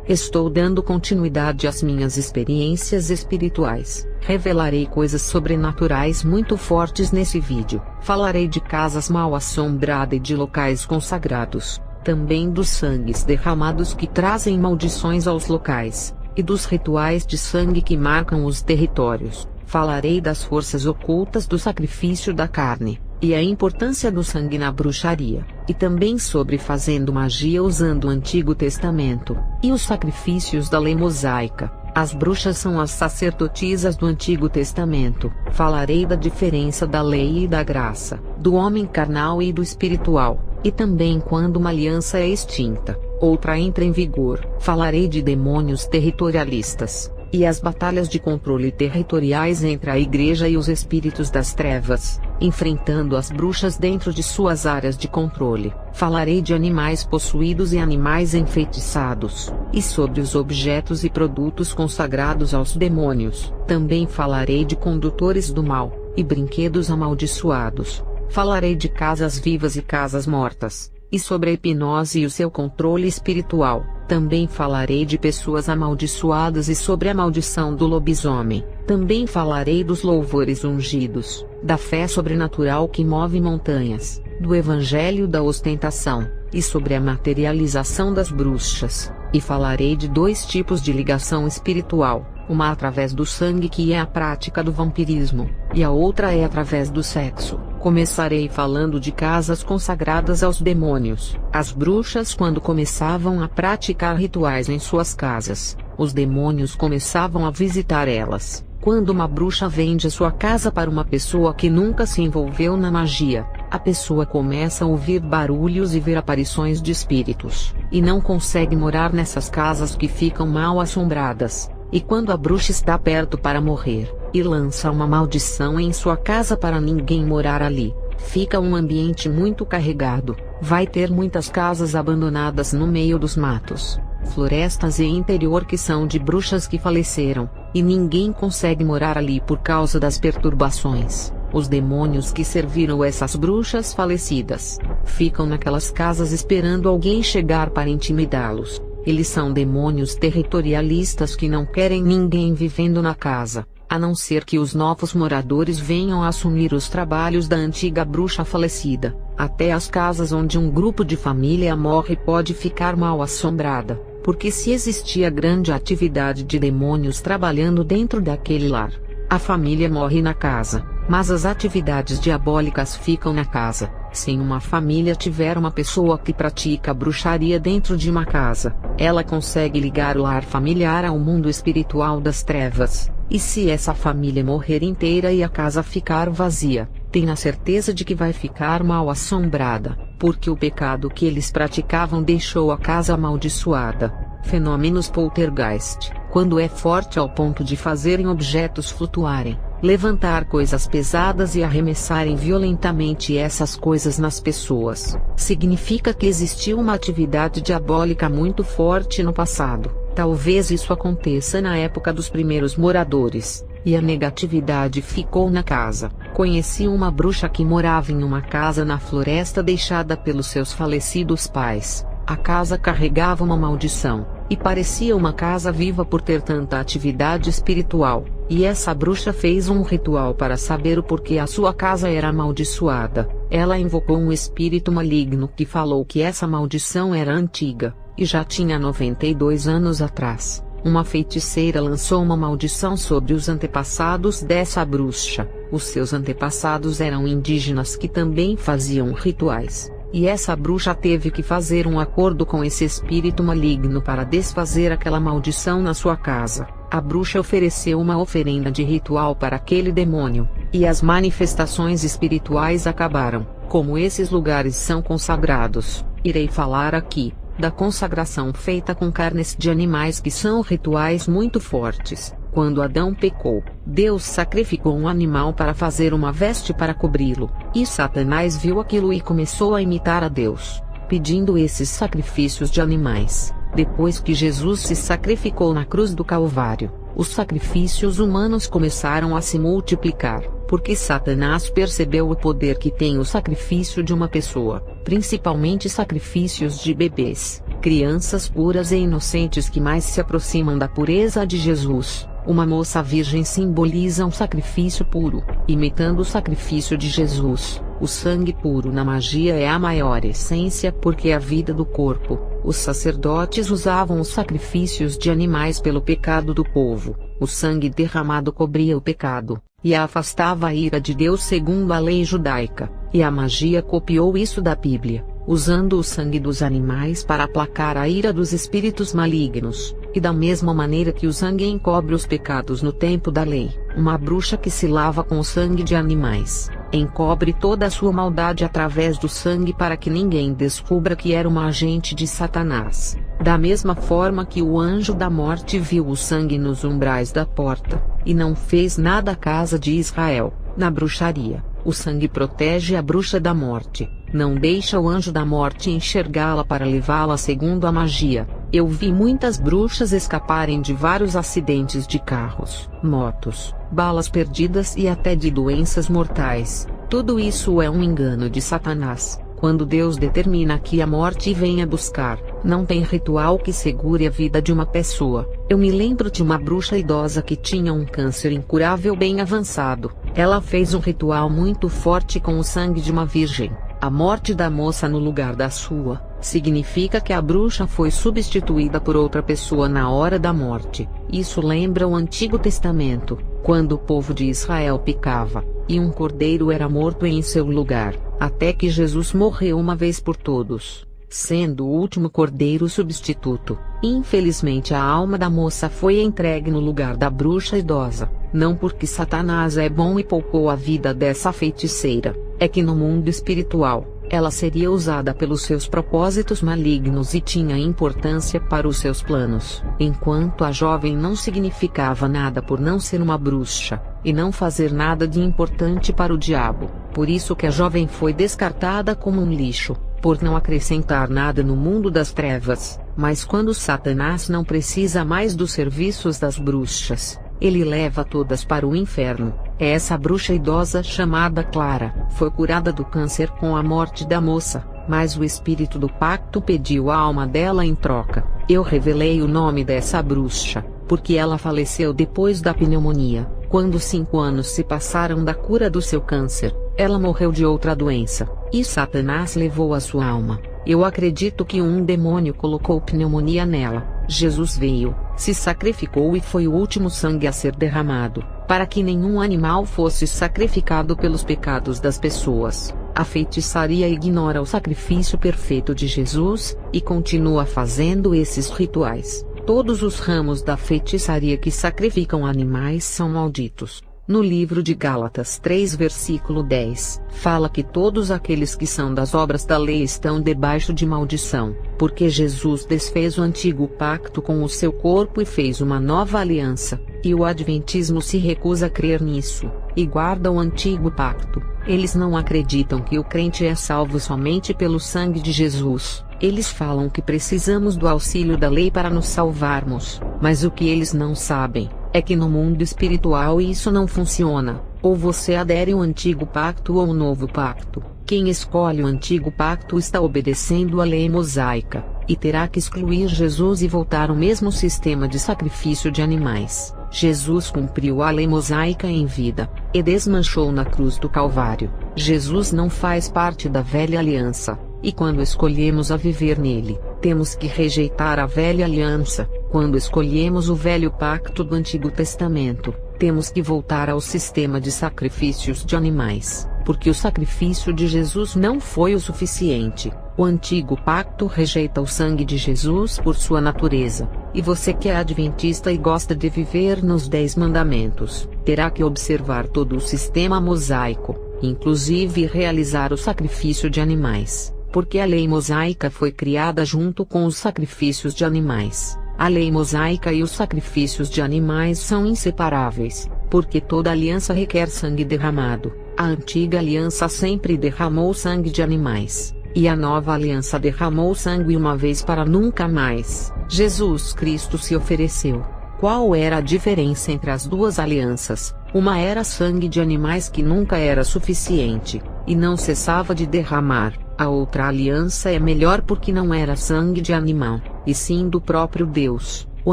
estou dando continuidade às minhas experiências espirituais. Revelarei coisas sobrenaturais muito fortes nesse vídeo. Falarei de casas mal assombradas e de locais consagrados. Também dos sangues derramados que trazem maldições aos locais, e dos rituais de sangue que marcam os territórios. Falarei das forças ocultas do sacrifício da carne, e a importância do sangue na bruxaria, e também sobre fazendo magia usando o Antigo Testamento, e os sacrifícios da lei mosaica. As bruxas são as sacerdotisas do Antigo Testamento. Falarei da diferença da lei e da graça, do homem carnal e do espiritual, e também quando uma aliança é extinta, outra entra em vigor. Falarei de demônios territorialistas, e as batalhas de controle territoriais entre a igreja e os espíritos das trevas, enfrentando as bruxas dentro de suas áreas de controle. Falarei de animais possuídos e animais enfeitiçados, e sobre os objetos e produtos consagrados aos demônios. Também falarei de condutores do mal, e brinquedos amaldiçoados. Falarei de casas vivas e casas mortas, e sobre a hipnose e o seu controle espiritual. Também falarei de pessoas amaldiçoadas e sobre a maldição do lobisomem. Também falarei dos louvores ungidos, da fé sobrenatural que move montanhas, do evangelho da ostentação, e sobre a materialização das bruxas. E falarei de dois tipos de ligação espiritual, uma através do sangue, que é a prática do vampirismo, e a outra é através do sexo. Começarei falando de casas consagradas aos demônios. As bruxas, quando começavam a praticar rituais em suas casas, os demônios começavam a visitar elas. Quando uma bruxa vende a sua casa para uma pessoa que nunca se envolveu na magia, a pessoa começa a ouvir barulhos e ver aparições de espíritos, e não consegue morar nessas casas que ficam mal assombradas. E quando a bruxa está perto para morrer, e lança uma maldição em sua casa para ninguém morar ali, fica um ambiente muito carregado. Vai ter muitas casas abandonadas no meio dos matos, florestas e interior que são de bruxas que faleceram, e ninguém consegue morar ali por causa das perturbações. Os demônios que serviram essas bruxas falecidas ficam naquelas casas esperando alguém chegar para intimidá-los. Eles são demônios territorialistas que não querem ninguém vivendo na casa, a não ser que os novos moradores venham a assumir os trabalhos da antiga bruxa falecida. Até as casas onde um grupo de família morre pode ficar mal assombrada, porque se existia grande atividade de demônios trabalhando dentro daquele lar, a família morre na casa, mas as atividades diabólicas ficam na casa. Se uma família tiver uma pessoa que pratica bruxaria dentro de uma casa, ela consegue ligar o lar familiar ao mundo espiritual das trevas. E se essa família morrer inteira e a casa ficar vazia, tenha certeza de que vai ficar mal assombrada, porque o pecado que eles praticavam deixou a casa amaldiçoada. Fenômenos poltergeist, quando é forte ao ponto de fazerem objetos flutuarem, levantar coisas pesadas e arremessarem violentamente essas coisas nas pessoas, significa que existiu uma atividade diabólica muito forte no passado. Talvez isso aconteça na época dos primeiros moradores, e a negatividade ficou na casa. Conheci uma bruxa que morava em uma casa na floresta deixada pelos seus falecidos pais. A casa carregava uma maldição, e parecia uma casa viva por ter tanta atividade espiritual, e essa bruxa fez um ritual para saber o porquê a sua casa era amaldiçoada. Ela invocou um espírito maligno que falou que essa maldição era antiga, e já tinha 92 anos atrás. Uma feiticeira lançou uma maldição sobre os antepassados dessa bruxa. Os seus antepassados eram indígenas que também faziam rituais. E essa bruxa teve que fazer um acordo com esse espírito maligno para desfazer aquela maldição na sua casa. A bruxa ofereceu uma oferenda de ritual para aquele demônio, e as manifestações espirituais acabaram. Como esses lugares são consagrados, irei falar aqui da consagração feita com carnes de animais, que são rituais muito fortes. Quando Adão pecou, Deus sacrificou um animal para fazer uma veste para cobri-lo, e Satanás viu aquilo e começou a imitar a Deus, pedindo esses sacrifícios de animais. Depois que Jesus se sacrificou na cruz do Calvário, os sacrifícios humanos começaram a se multiplicar, porque Satanás percebeu o poder que tem o sacrifício de uma pessoa, principalmente sacrifícios de bebês. crianças puras e inocentes que mais se aproximam da pureza de Jesus. Uma moça virgem simboliza um sacrifício puro, imitando o sacrifício de Jesus. O sangue puro na magia é a maior essência porque é a vida do corpo. Os sacerdotes usavam os sacrifícios de animais pelo pecado do povo. O sangue derramado cobria o pecado, e afastava a ira de Deus segundo a lei judaica, e a magia copiou isso da Bíblia, usando o sangue dos animais para aplacar a ira dos espíritos malignos, e da mesma maneira que o sangue encobre os pecados no tempo da lei, uma bruxa que se lava com o sangue de animais, encobre toda a sua maldade através do sangue para que ninguém descubra que era uma agente de Satanás. Da mesma forma que o anjo da morte viu o sangue nos umbrais da porta, e não fez nada à casa de Israel, na bruxaria, o sangue protege a bruxa da morte, não deixa o anjo da morte enxergá-la para levá-la segundo a magia. Eu vi muitas bruxas escaparem de vários acidentes de carros, motos, balas perdidas e até de doenças mortais. Tudo isso é um engano de Satanás. Quando Deus determina que a morte venha buscar, não tem ritual que segure a vida de uma pessoa. Eu me lembro de uma bruxa idosa que tinha um câncer incurável bem avançado. Ela fez um ritual muito forte com o sangue de uma virgem. A morte da moça no lugar da sua, significa que a bruxa foi substituída por outra pessoa na hora da morte. Isso lembra o Antigo Testamento, quando o povo de Israel pecava, e um cordeiro era morto em seu lugar, até que Jesus morreu uma vez por todos, sendo o último cordeiro substituto. Infelizmente a alma da moça foi entregue no lugar da bruxa idosa, não porque Satanás é bom e poupou a vida dessa feiticeira, é que no mundo espiritual, ela seria usada pelos seus propósitos malignos e tinha importância para os seus planos. Enquanto a jovem não significava nada por não ser uma bruxa, e não fazer nada de importante para o diabo, por isso que a jovem foi descartada como um lixo, por não acrescentar nada no mundo das trevas. Mas quando Satanás não precisa mais dos serviços das bruxas, ele leva todas para o inferno. Essa bruxa idosa chamada Clara foi curada do câncer com a morte da moça, mas o espírito do pacto pediu a alma dela em troca. Eu revelei o nome dessa bruxa, porque ela faleceu depois da pneumonia. Quando 5 anos se passaram da cura do seu câncer, ela morreu de outra doença, e Satanás levou a sua alma. Eu acredito que um demônio colocou pneumonia nela. Jesus veio, se sacrificou e foi o último sangue a ser derramado, para que nenhum animal fosse sacrificado pelos pecados das pessoas. A feitiçaria ignora o sacrifício perfeito de Jesus, e continua fazendo esses rituais. Todos os ramos da feitiçaria que sacrificam animais são malditos. No livro de Gálatas 3 versículo 10, fala que todos aqueles que são das obras da lei estão debaixo de maldição, porque Jesus desfez o antigo pacto com o seu corpo e fez uma nova aliança, e o adventismo se recusa a crer nisso, e guarda o antigo pacto. Eles não acreditam que o crente é salvo somente pelo sangue de Jesus. Eles falam que precisamos do auxílio da lei para nos salvarmos, mas o que eles não sabem é que no mundo espiritual isso não funciona. Ou você adere ao antigo pacto ou ao novo pacto. Quem escolhe o antigo pacto está obedecendo a lei mosaica, e terá que excluir Jesus e voltar ao mesmo sistema de sacrifício de animais. Jesus cumpriu a lei mosaica em vida, e desmanchou na cruz do Calvário. Jesus não faz parte da velha aliança, e quando escolhemos a viver nele, temos que rejeitar a velha aliança. Quando escolhemos o velho pacto do Antigo Testamento, temos que voltar ao sistema de sacrifícios de animais, porque o sacrifício de Jesus não foi o suficiente. O antigo pacto rejeita o sangue de Jesus por sua natureza, e você que é adventista e gosta de viver nos 10 mandamentos, terá que observar todo o sistema mosaico, inclusive realizar o sacrifício de animais, porque a lei mosaica foi criada junto com os sacrifícios de animais. A lei mosaica e os sacrifícios de animais são inseparáveis, porque toda aliança requer sangue derramado. A antiga aliança sempre derramou sangue de animais, e a nova aliança derramou sangue uma vez para nunca mais. Jesus Cristo se ofereceu. Qual era a diferença entre as duas alianças? Uma era sangue de animais que nunca era suficiente, e não cessava de derramar, A outra aliança é melhor porque não era sangue de animal, e sim do próprio Deus. O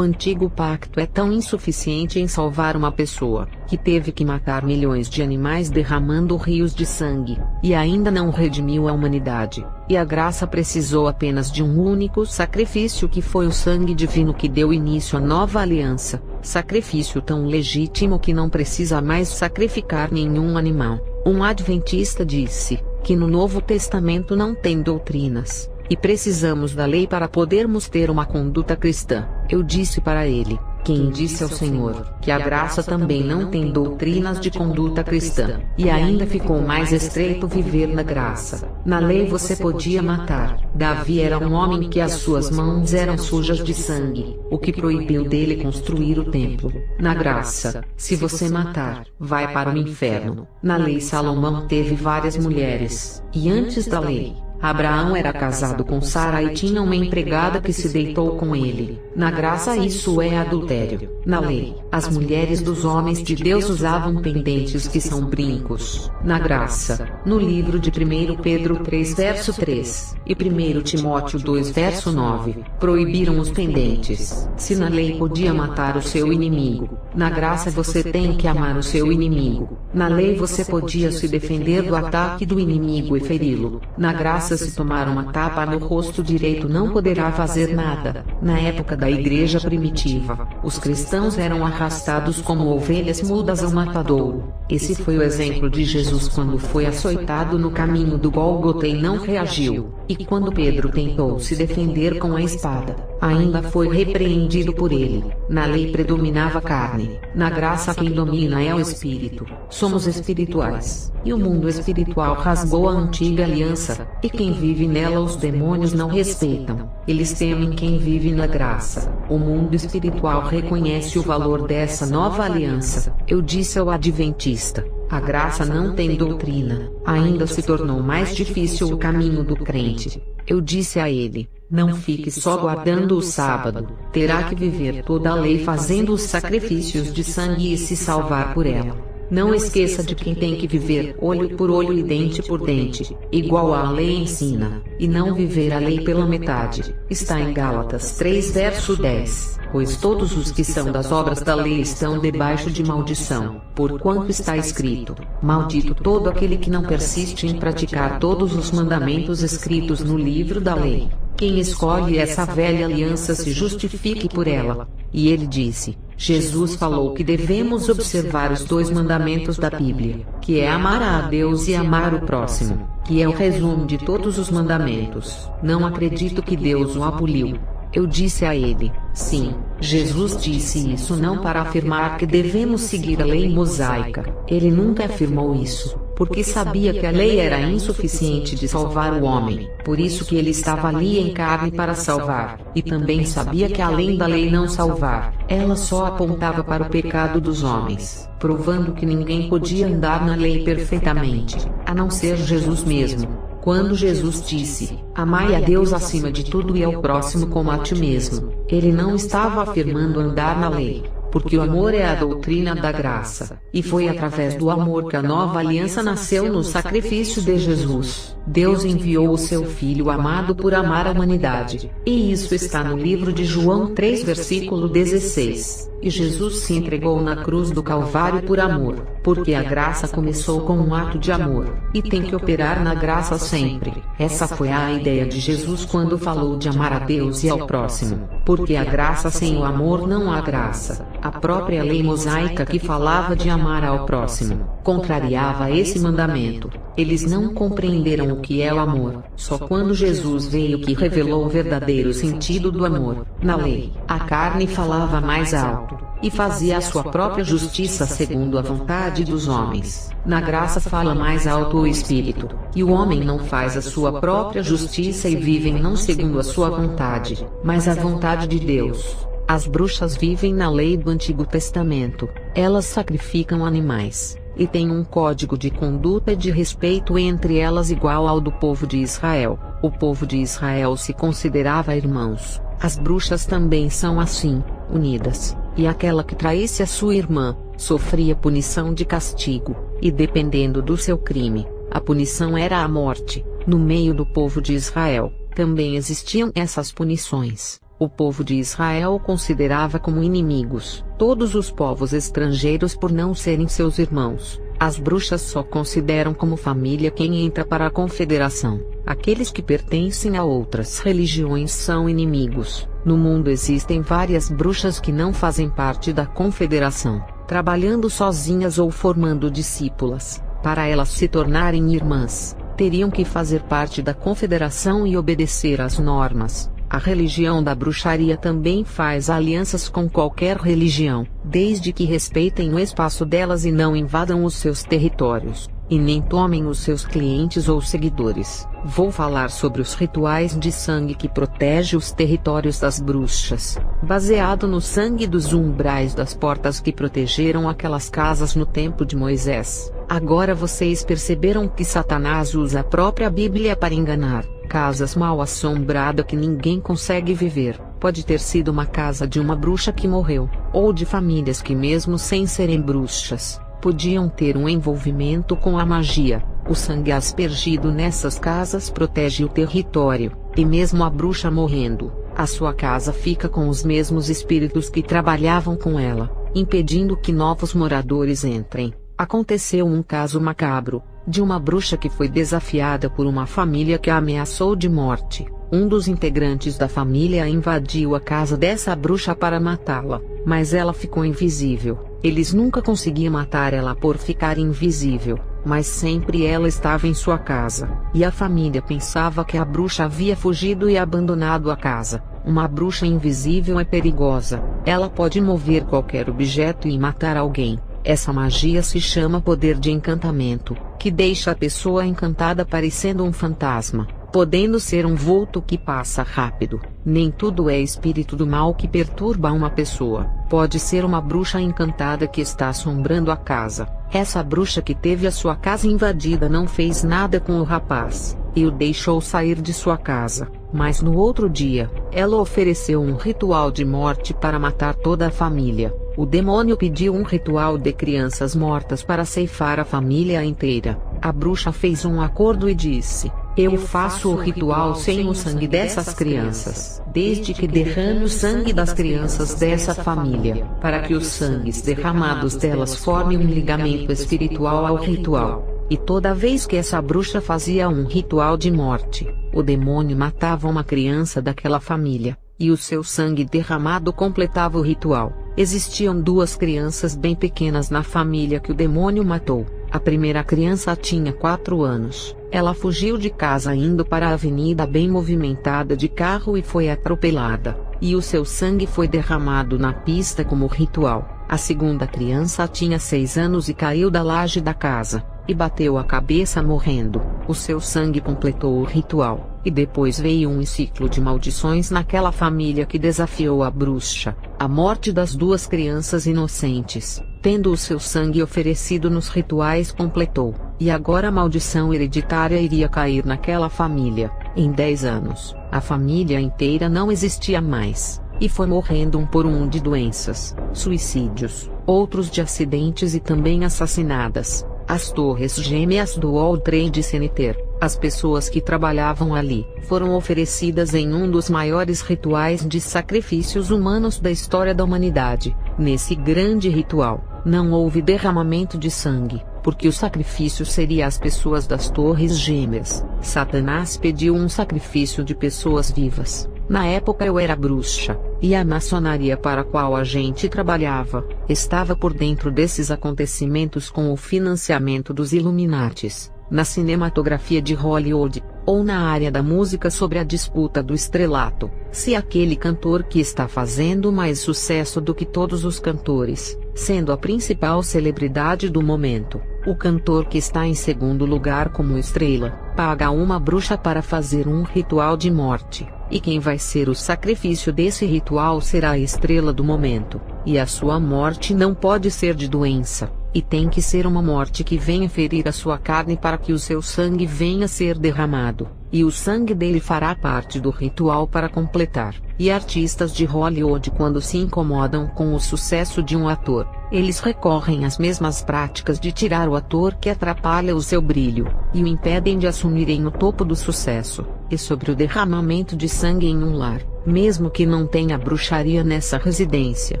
antigo pacto é tão insuficiente em salvar uma pessoa, que teve que matar milhões de animais derramando rios de sangue, e ainda não redimiu a humanidade. E a graça precisou apenas de um único sacrifício, que foi o sangue divino que deu início à nova aliança. Sacrifício tão legítimo que não precisa mais sacrificar nenhum animal. Um adventista disse que no Novo Testamento não tem doutrinas, e precisamos da lei para podermos ter uma conduta cristã. Eu disse para ele: quem disse ao Senhor que a graça também não tem doutrinas de conduta cristã? E ainda ficou mais estreito viver na graça. Na lei você podia matar. Davi era um homem que as suas mãos eram sujas de sangue, o que proibiu dele construir o templo. Na graça, se você matar, vai para o inferno. Na lei Salomão teve várias mulheres, e antes da lei, Abraão era casado com Sara e tinha uma empregada que se deitou com ele. Na graça isso é adultério. Na lei, as mulheres dos homens de Deus usavam pendentes que são brincos. Na graça, no livro de 1 Pedro 3 verso 3, e 1 Timóteo 2 verso 9, proibiram os pendentes. Se na lei podia matar o seu inimigo, na graça você tem que amar o seu inimigo. Na lei você podia se defender do ataque do inimigo e feri-lo. Na graça, se tomar uma tapa no rosto direito não poderá fazer nada. Na época da igreja primitiva, os cristãos eram arrastados como ovelhas mudas ao matadouro. Esse foi o exemplo de Jesus quando foi açoitado no caminho do Gólgota e não reagiu. E quando Pedro tentou se defender com a espada, ainda foi repreendido por ele. Na lei predominava a carne. Na graça quem domina é o Espírito. Somos espirituais, e o mundo espiritual rasgou a antiga aliança, e quem vive nela os demônios não respeitam. Eles temem quem vive na graça. O mundo espiritual reconhece o valor dessa nova aliança. Eu disse ao adventista: a graça não tem doutrina. Ainda se tornou mais difícil o caminho do crente. Eu disse a ele: não fique só guardando o sábado. Terá que viver toda a lei fazendo os sacrifícios de sangue e se salvar por ela. Não esqueça de quem tem que viver olho por olho e dente por dente, igual a lei ensina, e não viver a lei pela metade. Está em Gálatas 3 verso 10. Pois todos os que são das obras da lei estão debaixo de maldição, porquanto está escrito: maldito todo aquele que não persiste em praticar todos os mandamentos escritos no livro da lei. Quem escolhe essa velha aliança se justifique por ela. E ele disse: Jesus falou que devemos observar os 2 mandamentos da Bíblia, que é amar a Deus e amar o próximo, que é o resumo de todos os mandamentos. Não acredito que Deus o aboliu. Eu disse a ele: sim, Jesus disse isso não para afirmar que devemos seguir a lei mosaica. Ele nunca afirmou isso, porque sabia que a lei era insuficiente de salvar o homem. Por isso que ele estava ali em carne para salvar. E também sabia que além da lei não salvar, ela só apontava para o pecado dos homens, provando que ninguém podia andar na lei perfeitamente, a não ser Jesus mesmo. Quando Jesus disse: amai a Deus acima de tudo e ao próximo como a ti mesmo, ele não estava afirmando andar na lei, porque o amor é a doutrina da graça, e foi através do amor que a nova aliança nasceu no sacrifício de Jesus. Deus enviou o seu Filho amado por amar a humanidade, e isso está no livro de João 3 versículo 16. E Jesus se entregou na cruz do Calvário por amor, porque a graça começou com um ato de amor, e tem que operar na graça sempre. Essa foi a ideia de Jesus quando falou de amar a Deus e ao próximo, porque a graça sem o amor não há graça. A própria lei mosaica que falava de amar ao próximo, contrariava esse mandamento. Eles não compreenderam o que é o amor. Só quando Jesus veio que revelou o verdadeiro sentido do amor. Na lei, a carne falava mais alto, e fazia a sua própria justiça segundo a vontade dos homens. Na graça fala mais alto o Espírito, e o homem não faz a sua própria justiça e vive não segundo a sua vontade, mas a vontade de Deus. As bruxas vivem na lei do Antigo Testamento. Elas sacrificam animais, e têm um código de conduta e de respeito entre elas igual ao do povo de Israel. O povo de Israel se considerava irmãos. As bruxas também são assim, unidas, e aquela que traísse a sua irmã, sofria punição de castigo, e dependendo do seu crime, a punição era a morte. No meio do povo de Israel, também existiam essas punições. O povo de Israel considerava como inimigos todos os povos estrangeiros por não serem seus irmãos. As bruxas só consideram como família quem entra para a confederação. Aqueles que pertencem a outras religiões são inimigos. No mundo existem várias bruxas que não fazem parte da confederação, trabalhando sozinhas ou formando discípulas. Para elas se tornarem irmãs, teriam que fazer parte da confederação e obedecer às normas. A religião da bruxaria também faz alianças com qualquer religião, desde que respeitem o espaço delas e não invadam os seus territórios, e nem tomem os seus clientes ou seguidores. Vou falar sobre os rituais de sangue que protegem os territórios das bruxas, baseado no sangue dos umbrais das portas que protegeram aquelas casas no tempo de Moisés. Agora vocês perceberam que Satanás usa a própria Bíblia para enganar. Casas mal assombradas que ninguém consegue viver. Pode ter sido uma casa de uma bruxa que morreu, ou de famílias que mesmo sem serem bruxas, podiam ter um envolvimento com a magia. O sangue aspergido nessas casas protege o território, e mesmo a bruxa morrendo, a sua casa fica com os mesmos espíritos que trabalhavam com ela, impedindo que novos moradores entrem. Aconteceu um caso macabro, de uma bruxa que foi desafiada por uma família que a ameaçou de morte. Um dos integrantes da família invadiu a casa dessa bruxa para matá-la, mas ela ficou invisível. Eles nunca conseguiam matar ela por ficar invisível, mas sempre ela estava em sua casa, e a família pensava que a bruxa havia fugido e abandonado a casa. Uma bruxa invisível é perigosa, ela pode mover qualquer objeto e matar alguém. Essa magia se chama poder de encantamento, que deixa a pessoa encantada parecendo um fantasma, podendo ser um vulto que passa rápido. Nem tudo é espírito do mal que perturba uma pessoa, pode ser uma bruxa encantada que está assombrando a casa. Essa bruxa que teve a sua casa invadida não fez nada com o rapaz, e o deixou sair de sua casa, mas no outro dia, ela ofereceu um ritual de morte para matar toda a família. O demônio pediu um ritual de crianças mortas para ceifar a família inteira. A bruxa fez um acordo e disse: eu faço o ritual sem o sangue dessas crianças, desde que derrame o sangue das crianças dessa família, para que os sangues derramados delas formem um ligamento espiritual ao ritual. E toda vez que essa bruxa fazia um ritual de morte, o demônio matava uma criança daquela família, e o seu sangue derramado completava o ritual. Existiam duas crianças bem pequenas na família que o demônio matou. A primeira criança tinha 4 anos. Ela fugiu de casa indo para a avenida bem movimentada de carro e foi atropelada, e o seu sangue foi derramado na pista como ritual. A segunda criança tinha 6 anos e caiu da laje da casa, e bateu a cabeça morrendo. O seu sangue completou o ritual, e depois veio um ciclo de maldições naquela família que desafiou a bruxa. A morte das duas crianças inocentes, tendo o seu sangue oferecido nos rituais, completou, e agora a maldição hereditária iria cair naquela família. Em 10 anos, a família inteira não existia mais, e foi morrendo um por um de doenças, suicídios, outros de acidentes e também assassinadas. As torres gêmeas do World Trade Center, as pessoas que trabalhavam ali, foram oferecidas em um dos maiores rituais de sacrifícios humanos da história da humanidade. Nesse grande ritual, não houve derramamento de sangue, porque o sacrifício seria as pessoas das torres gêmeas. Satanás pediu um sacrifício de pessoas vivas. Na época eu era bruxa, e a maçonaria para a qual a gente trabalhava, estava por dentro desses acontecimentos com o financiamento dos Illuminatis. Na cinematografia de Hollywood, ou na área da música sobre a disputa do estrelato, se aquele cantor que está fazendo mais sucesso do que todos os cantores, sendo a principal celebridade do momento, o cantor que está em segundo lugar como estrela, paga uma bruxa para fazer um ritual de morte, e quem vai ser o sacrifício desse ritual será a estrela do momento, e a sua morte não pode ser de doença, e tem que ser uma morte que venha ferir a sua carne para que o seu sangue venha a ser derramado, e o sangue dele fará parte do ritual para completar. E artistas de Hollywood, quando se incomodam com o sucesso de um ator, eles recorrem às mesmas práticas de tirar o ator que atrapalha o seu brilho, e o impedem de assumirem o topo do sucesso. E sobre o derramamento de sangue em um lar, mesmo que não tenha bruxaria nessa residência,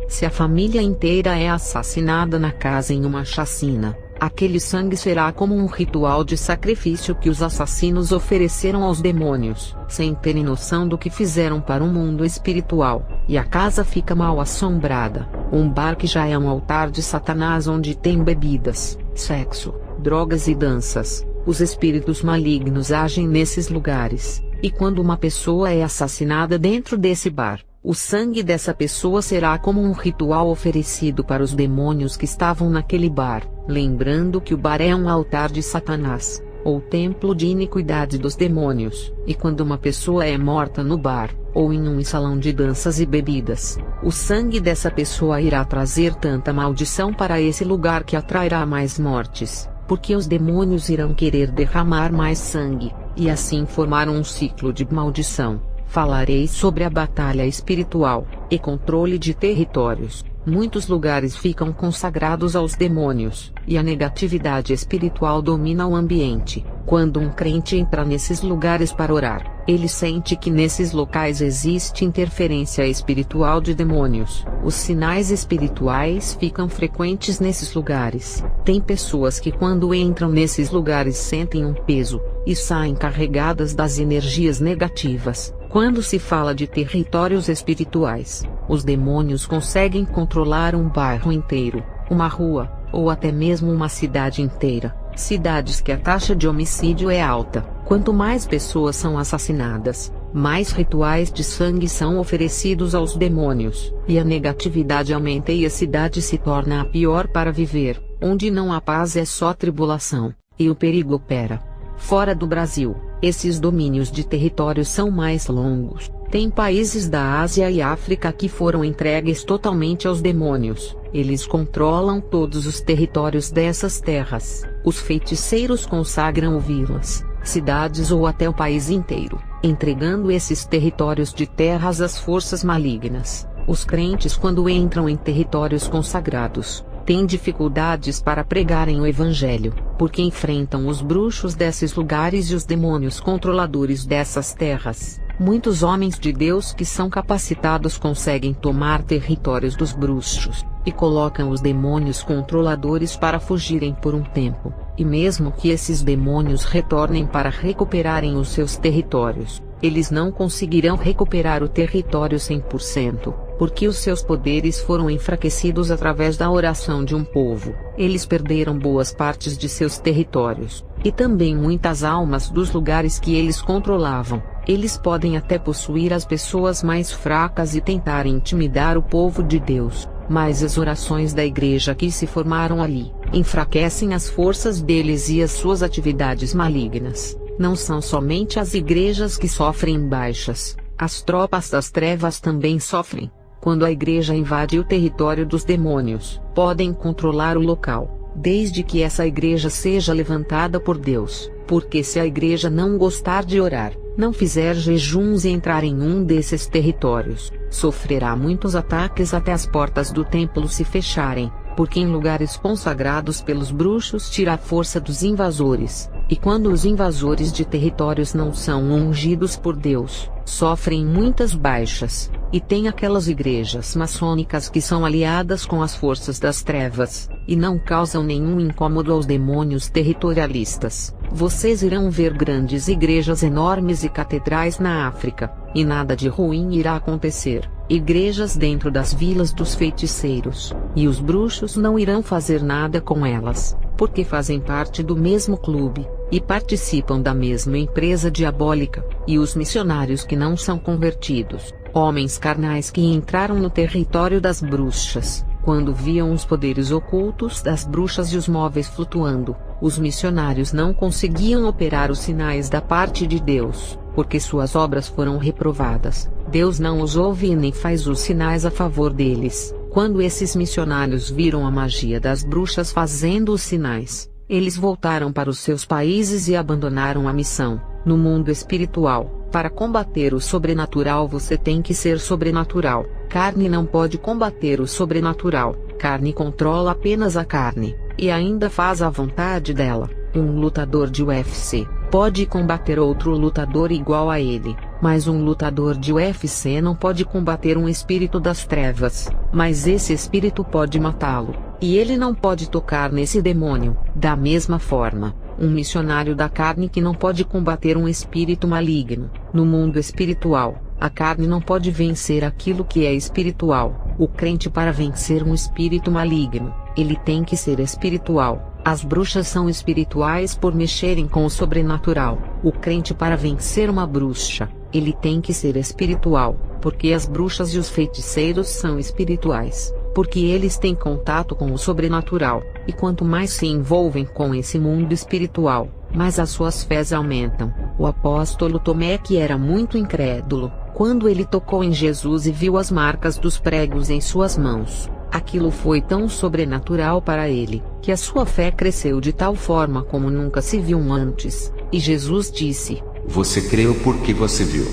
se a família inteira é assassinada na casa em uma chacina, aquele sangue será como um ritual de sacrifício que os assassinos ofereceram aos demônios, sem terem noção do que fizeram para o mundo espiritual, e a casa fica mal assombrada. Um bar que já é um altar de Satanás, onde tem bebidas, sexo, drogas e danças. Os espíritos malignos agem nesses lugares, e quando uma pessoa é assassinada dentro desse bar, o sangue dessa pessoa será como um ritual oferecido para os demônios que estavam naquele bar, lembrando que o bar é um altar de Satanás, ou templo de iniquidade dos demônios, e quando uma pessoa é morta no bar, ou em um salão de danças e bebidas, o sangue dessa pessoa irá trazer tanta maldição para esse lugar que atrairá mais mortes, porque os demônios irão querer derramar mais sangue, e assim formar um ciclo de maldição. Falarei sobre a batalha espiritual, e controle de territórios. Muitos lugares ficam consagrados aos demônios, e a negatividade espiritual domina o ambiente. Quando um crente entra nesses lugares para orar, ele sente que nesses locais existe interferência espiritual de demônios. Os sinais espirituais ficam frequentes nesses lugares. Tem pessoas que quando entram nesses lugares sentem um peso, e saem carregadas das energias negativas. Quando se fala de territórios espirituais, os demônios conseguem controlar um bairro inteiro, uma rua, ou até mesmo uma cidade inteira. Cidades que a taxa de homicídio é alta. Quanto mais pessoas são assassinadas, mais rituais de sangue são oferecidos aos demônios, e a negatividade aumenta e a cidade se torna a pior para viver. Onde não há paz é só tribulação, e o perigo opera. Fora do Brasil, esses domínios de território são mais longos. Tem países da Ásia e África que foram entregues totalmente aos demônios. Eles controlam todos os territórios dessas terras. Os feiticeiros consagram vilas, cidades ou até o país inteiro, entregando esses territórios de terras às forças malignas. Os crentes, quando entram em territórios consagrados, têm dificuldades para pregarem o evangelho, porque enfrentam os bruxos desses lugares e os demônios controladores dessas terras. Muitos homens de Deus que são capacitados conseguem tomar territórios dos bruxos, e colocam os demônios controladores para fugirem por um tempo, e mesmo que esses demônios retornem para recuperarem os seus territórios, eles não conseguirão recuperar o território 100%, porque os seus poderes foram enfraquecidos através da oração de um povo. Eles perderam boas partes de seus territórios, e também muitas almas dos lugares que eles controlavam. Eles podem até possuir as pessoas mais fracas e tentar intimidar o povo de Deus, mas as orações da igreja que se formaram ali enfraquecem as forças deles e as suas atividades malignas. Não são somente as igrejas que sofrem baixas, as tropas das trevas também sofrem. Quando a igreja invade o território dos demônios, podem controlar o local, desde que essa igreja seja levantada por Deus, porque se a igreja não gostar de orar, não fizer jejuns e entrar em um desses territórios, sofrerá muitos ataques até as portas do templo se fecharem, porque em lugares consagrados pelos bruxos tira a força dos invasores, e quando os invasores de territórios não são ungidos por Deus, sofrem muitas baixas, e tem aquelas igrejas maçônicas que são aliadas com as forças das trevas, e não causam nenhum incômodo aos demônios territorialistas. Vocês irão ver grandes igrejas enormes e catedrais na África, e nada de ruim irá acontecer. Igrejas dentro das vilas dos feiticeiros, e os bruxos não irão fazer nada com elas, porque fazem parte do mesmo clube, e participam da mesma empresa diabólica. E os missionários que não são convertidos, homens carnais que entraram no território das bruxas, quando viam os poderes ocultos das bruxas e os móveis flutuando, os missionários não conseguiam operar os sinais da parte de Deus, porque suas obras foram reprovadas. Deus não os ouve e nem faz os sinais a favor deles. Quando esses missionários viram a magia das bruxas fazendo os sinais, Eles voltaram para os seus países e abandonaram a missão. No mundo espiritual, para combater o sobrenatural você tem que ser sobrenatural. Carne não pode combater o sobrenatural. Carne controla apenas a carne, e ainda faz a vontade dela. Um lutador de UFC pode combater outro lutador igual a ele, mas um lutador de UFC não pode combater um espírito das trevas, mas esse espírito pode matá-lo, e ele não pode tocar nesse demônio. Da mesma forma, um missionário da carne que não pode combater um espírito maligno. No mundo espiritual, a carne não pode vencer aquilo que é espiritual. O crente, para vencer um espírito maligno, ele tem que ser espiritual. As bruxas são espirituais por mexerem com o sobrenatural. O crente, para vencer uma bruxa, ele tem que ser espiritual, porque as bruxas e os feiticeiros são espirituais, porque eles têm contato com o sobrenatural, e quanto mais se envolvem com esse mundo espiritual, mais as suas fés aumentam. O apóstolo Tomé, que era muito incrédulo, quando ele tocou em Jesus e viu as marcas dos pregos em suas mãos, aquilo foi tão sobrenatural para ele, que a sua fé cresceu de tal forma como nunca se viu antes, e Jesus disse: "Você creu porque você viu."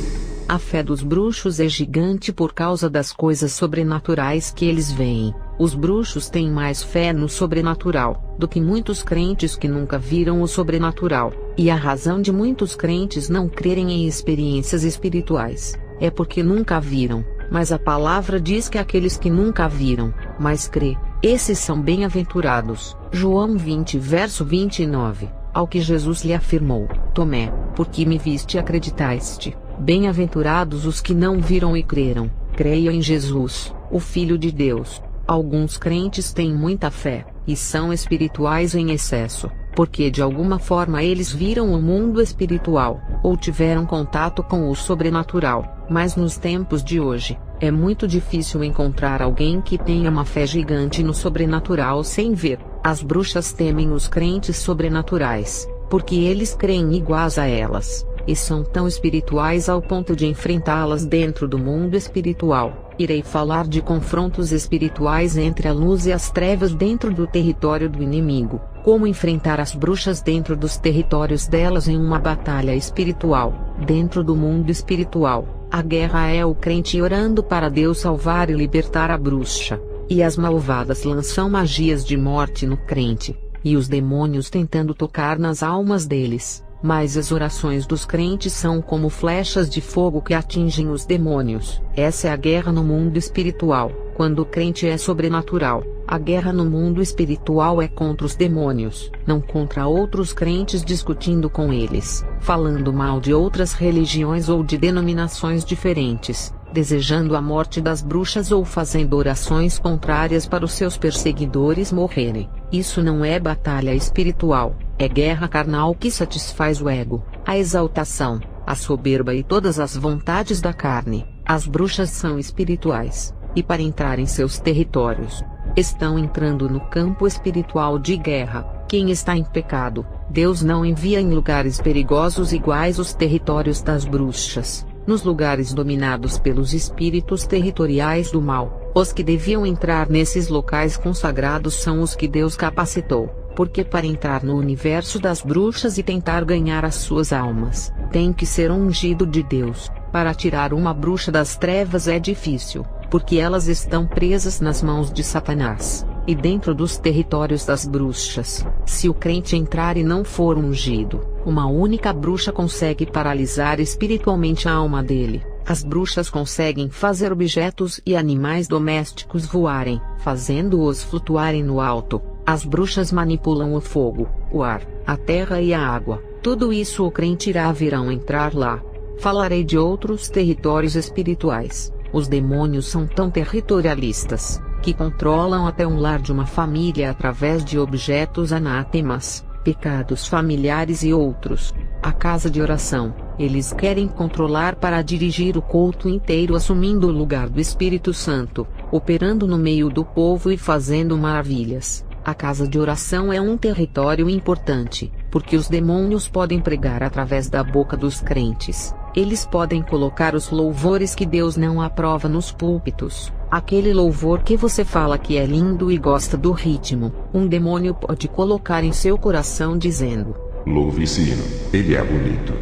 A fé dos bruxos é gigante por causa das coisas sobrenaturais que eles veem. Os bruxos têm mais fé no sobrenatural do que muitos crentes que nunca viram o sobrenatural, e a razão de muitos crentes não crerem em experiências espirituais é porque nunca viram. Mas a palavra diz que aqueles que nunca viram, mas crê, esses são bem-aventurados. João 20 verso 29. Ao que Jesus lhe afirmou: Tomé, porque me viste e acreditaste. Bem-aventurados os que não viram e creram. Creia em Jesus, o Filho de Deus. Alguns crentes têm muita fé, e são espirituais em excesso, porque de alguma forma eles viram o mundo espiritual, ou tiveram contato com o sobrenatural. Mas nos tempos de hoje, é muito difícil encontrar alguém que tenha uma fé gigante no sobrenatural sem ver. As bruxas temem os crentes sobrenaturais, porque eles creem iguais a elas, e são tão espirituais ao ponto de enfrentá-las dentro do mundo espiritual. Irei falar de confrontos espirituais entre a luz e as trevas dentro do território do inimigo, como enfrentar as bruxas dentro dos territórios delas em uma batalha espiritual. Dentro do mundo espiritual, a guerra é o crente orando para Deus salvar e libertar a bruxa, e as malvadas lançam magias de morte no crente, e os demônios tentando tocar nas almas deles. Mas as orações dos crentes são como flechas de fogo que atingem os demônios. Essa é a guerra no mundo espiritual. Quando o crente é sobrenatural, a guerra no mundo espiritual é contra os demônios, não contra outros crentes discutindo com eles, falando mal de outras religiões ou de denominações diferentes, desejando a morte das bruxas ou fazendo orações contrárias para os seus perseguidores morrerem. Isso não é batalha espiritual, é guerra carnal que satisfaz o ego, a exaltação, a soberba e todas as vontades da carne. As bruxas são espirituais, e para entrar em seus territórios, estão entrando no campo espiritual de guerra. Quem está em pecado, Deus não envia em lugares perigosos iguais os territórios das bruxas. Nos lugares dominados pelos espíritos territoriais do mal, os que deviam entrar nesses locais consagrados são os que Deus capacitou, porque para entrar no universo das bruxas e tentar ganhar as suas almas, tem que ser ungido de Deus. Para tirar uma bruxa das trevas é difícil, porque elas estão presas nas mãos de Satanás, e dentro dos territórios das bruxas, se o crente entrar e não for ungido, uma única bruxa consegue paralisar espiritualmente a alma dele. As bruxas conseguem fazer objetos e animais domésticos voarem, fazendo-os flutuarem no alto. As bruxas manipulam o fogo, o ar, a terra e a água. Tudo isso o crente irá virão entrar lá. Falarei de outros territórios espirituais. Os demônios são tão territorialistas, que controlam até um lar de uma família através de objetos anátemas, pecados familiares e outros. A casa de oração, eles querem controlar para dirigir o culto inteiro assumindo o lugar do Espírito Santo, operando no meio do povo e fazendo maravilhas. A casa de oração é um território importante, porque os demônios podem pregar através da boca dos crentes. Eles podem colocar os louvores que Deus não aprova nos púlpitos. Aquele louvor que você fala que é lindo e gosta do ritmo, um demônio pode colocar em seu coração dizendo: louve esse hino, ele é bonito.